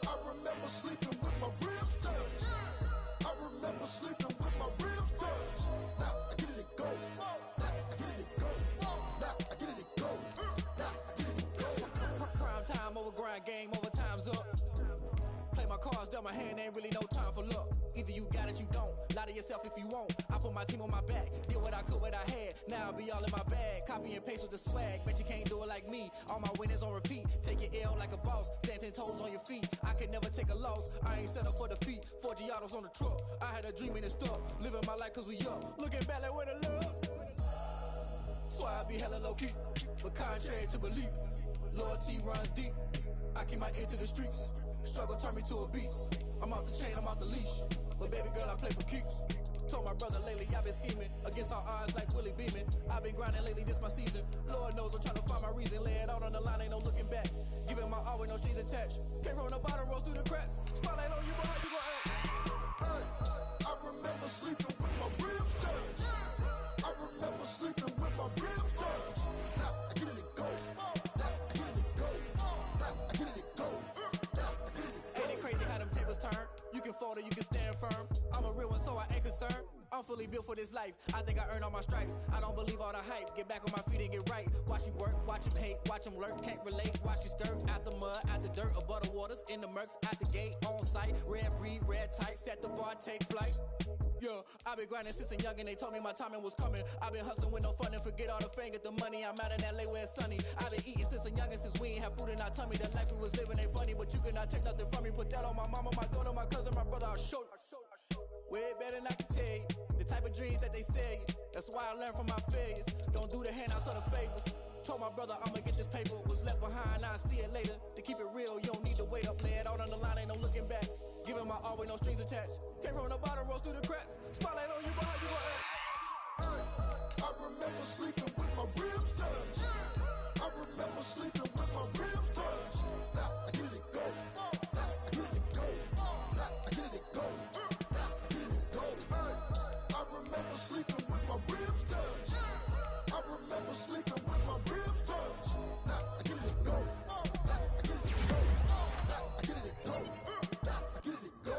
I remember sleeping with my ribs touched. I remember sleeping with my ribs touched. Now I get it go. Now I get it go. Now I get it go. Now I get it go. Prime time over grind game, overtime's up. Play my cards, dealt my hand, ain't really no time for luck. Either you got it, you don't. Lie to yourself if you won't. I put my team on my back, did what I could, what I had. Now I'll be all in my bag. Copy and paste with the swag. Bet you can't do it like me. All my winners on repeat. Take your L like a boss. Stand 10 toes on your feet. I can never take a loss. I ain't set up for defeat. 4 Giottos on the truck. I had a dream and it stuck. Living my life cause we up. Looking back like where the love. So I be hella low key. But contrary to belief, loyalty runs deep. I keep my ear to the streets. Struggle turned me to a beast. I'm off the chain, I'm off the leash. But baby girl, I play for keeps. Told my brother lately, I've been scheming. Against all odds like Willie Beeman. I've been grinding lately, this my season. Lord knows I'm trying to find my reason. Lay it out on the line, ain't no looking back. Giving my all with no strings attached. Came from the bottom, rose through the cracks. Spotlight on you, but how you gon' act? Hey, I remember sleeping with my ribs touched. I remember sleeping with my ribs touched. Now I get it go. Now I get it go. Now I get it go. Now I get it go. Ain't it crazy how them tables turn? You can fold or you can stand firm. I'm a real one, so I ain't concerned. I'm fully built for this life. I think I earned all my stripes. I don't believe all the hype. Get back on my feet and get right. Watch you work, watch him hate, watch him lurk. Can't relate, watch you skirt. Out the mud, out the dirt, above the waters, in the murks, out the gate, on site. Red breed, red tight, set the bar, take flight. Yeah, I been grinding since a youngin', they told me my timing was coming. I been hustling with no fun and forget all the fame, get the money. I'm out in LA where it's sunny. I been eating since a youngin', since we ain't have food in our tummy. The life we was living ain't funny, but you cannot take nothing from me. Put that on my mama, my daughter, my cousin, my brother, I'll show you. Way better than I can tell you. The type of dreams that they sell you. That's why I learned from my failures. Don't do the handouts or the favors. Told my brother I'ma get this paper. Was left behind, I'll see it later. To keep it real, you don't need to wait up. Lay it out on the line, ain't no looking back. Giving my all with no strings attached. Came from the bottom, rose through the cracks. Spotlight on you, but how you gon' act? Hey, I remember sleeping with my ribs touched. I remember sleeping with my ribs touched. Now I get it go. Now I get it go. Now I get it go. Now I get it go. Hey, I remember sleeping with my ribs touched. I remember sleeping with my ribs touched. Now I get it go. Now I get it go. Now I get it go. Now I get it go.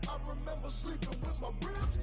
I remember sleeping with my ribs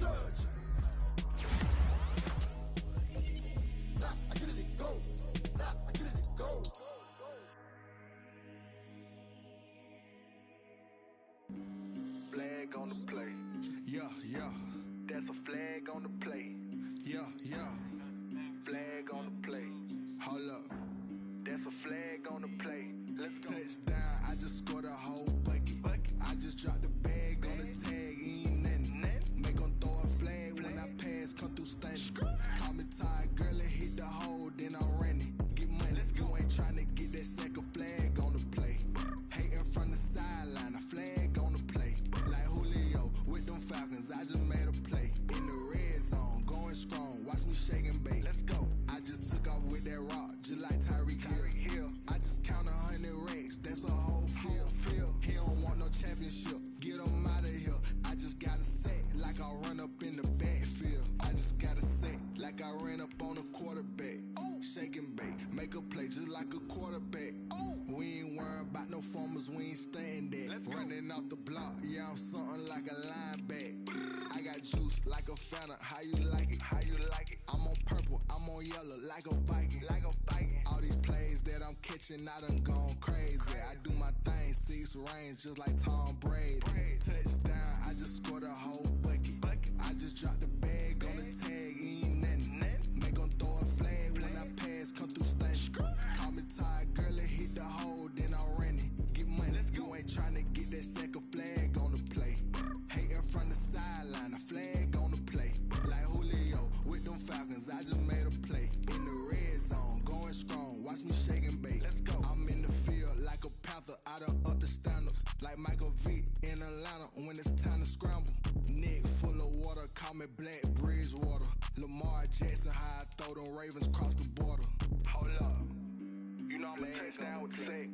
like a quarterback. We ain't worrying about no formers, we ain't staying there. Running off the block, yeah, I'm something like a linebacker. I got juice like a Fanta, how you like it? How you like it? I'm on purple, I'm on yellow, like a Viking. Like a Viking. All these plays that I'm catching, I done gone crazy. I do my thing, 6 range, just like Tom Brady. Touchdown, I just scored a whole bucket. I just dropped the bag on the tag, ain't nothing. Make 'em throw a flag when I pass, come through stunning. Call me tired, girl, it hit the hole, then I ran it. Get money, you ain't tryna get that second flag on the play. Hating from the sideline, a flag on the play. Like Julio with them Falcons, I just made a play. In the red zone, going strong, watch me shake and bake. I'm in the field like a panther, I done up the standards. Like Michael Vick in Atlanta when it's time to scramble. Neck full of water, call me Black Bridgewater. Lamar Jackson, how I throw them Ravens across the border. Hold up, you know I'm a touchdown with the sack.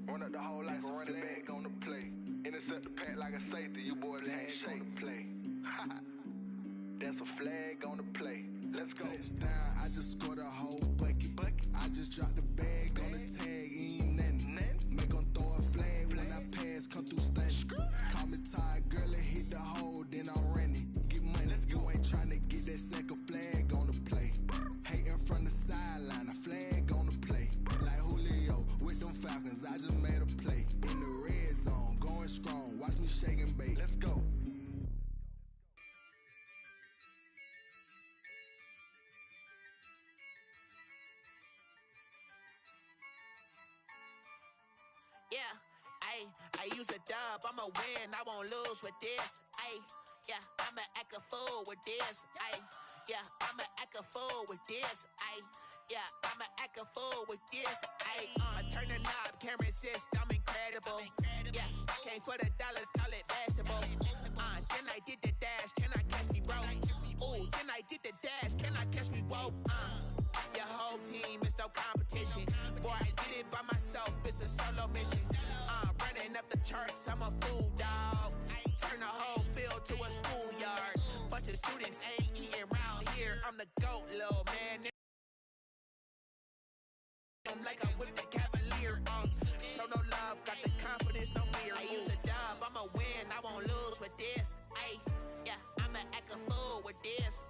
Run up the whole life and running back on the play. Intercept the pack like a safety, you boys ain't shake the play. That's a flag on the play. Let's go. Touchdown, I just scored a whole bucket. I just dropped the bag on the tag, ain't nothing. Make 'em throw a flag when I pass, come through stunning. Call me tired, girl, it hit the hole, then I ran it. Get money, you ain't tryna get that second flag on the play. Hating from the sideline, a flag on the play. Like Julio with them Falcons, I just made a play. In the red zone, going strong, watch me shake and bake. Let's go. Yeah, I use a dub, I'ma win, I won't lose with this. Yeah, I'ma act a fool with this. Yeah, I'ma act a fool with this. Yeah, I'ma act a fool with this. I turn the knob, can't resist, I'm incredible. Yeah, came for the dollars, call it vegetable. Then I did the dash, can I catch me, bro? Ooh, then I did the dash, can I catch me, whoa? Your whole team is no competition. Boy, I did it by myself, it's a solo mission. Running up the charts, I'm a fool, dog. Turn the whole field to a schoolyard. Bunch of students ain't eating round here. I'm the GOAT, little man. I'm like I'm with the Cavalier. Show no love, got the confidence, no fear. I use a dub, I'ma win, I won't lose with this. Yeah, I'ma act a fool with this.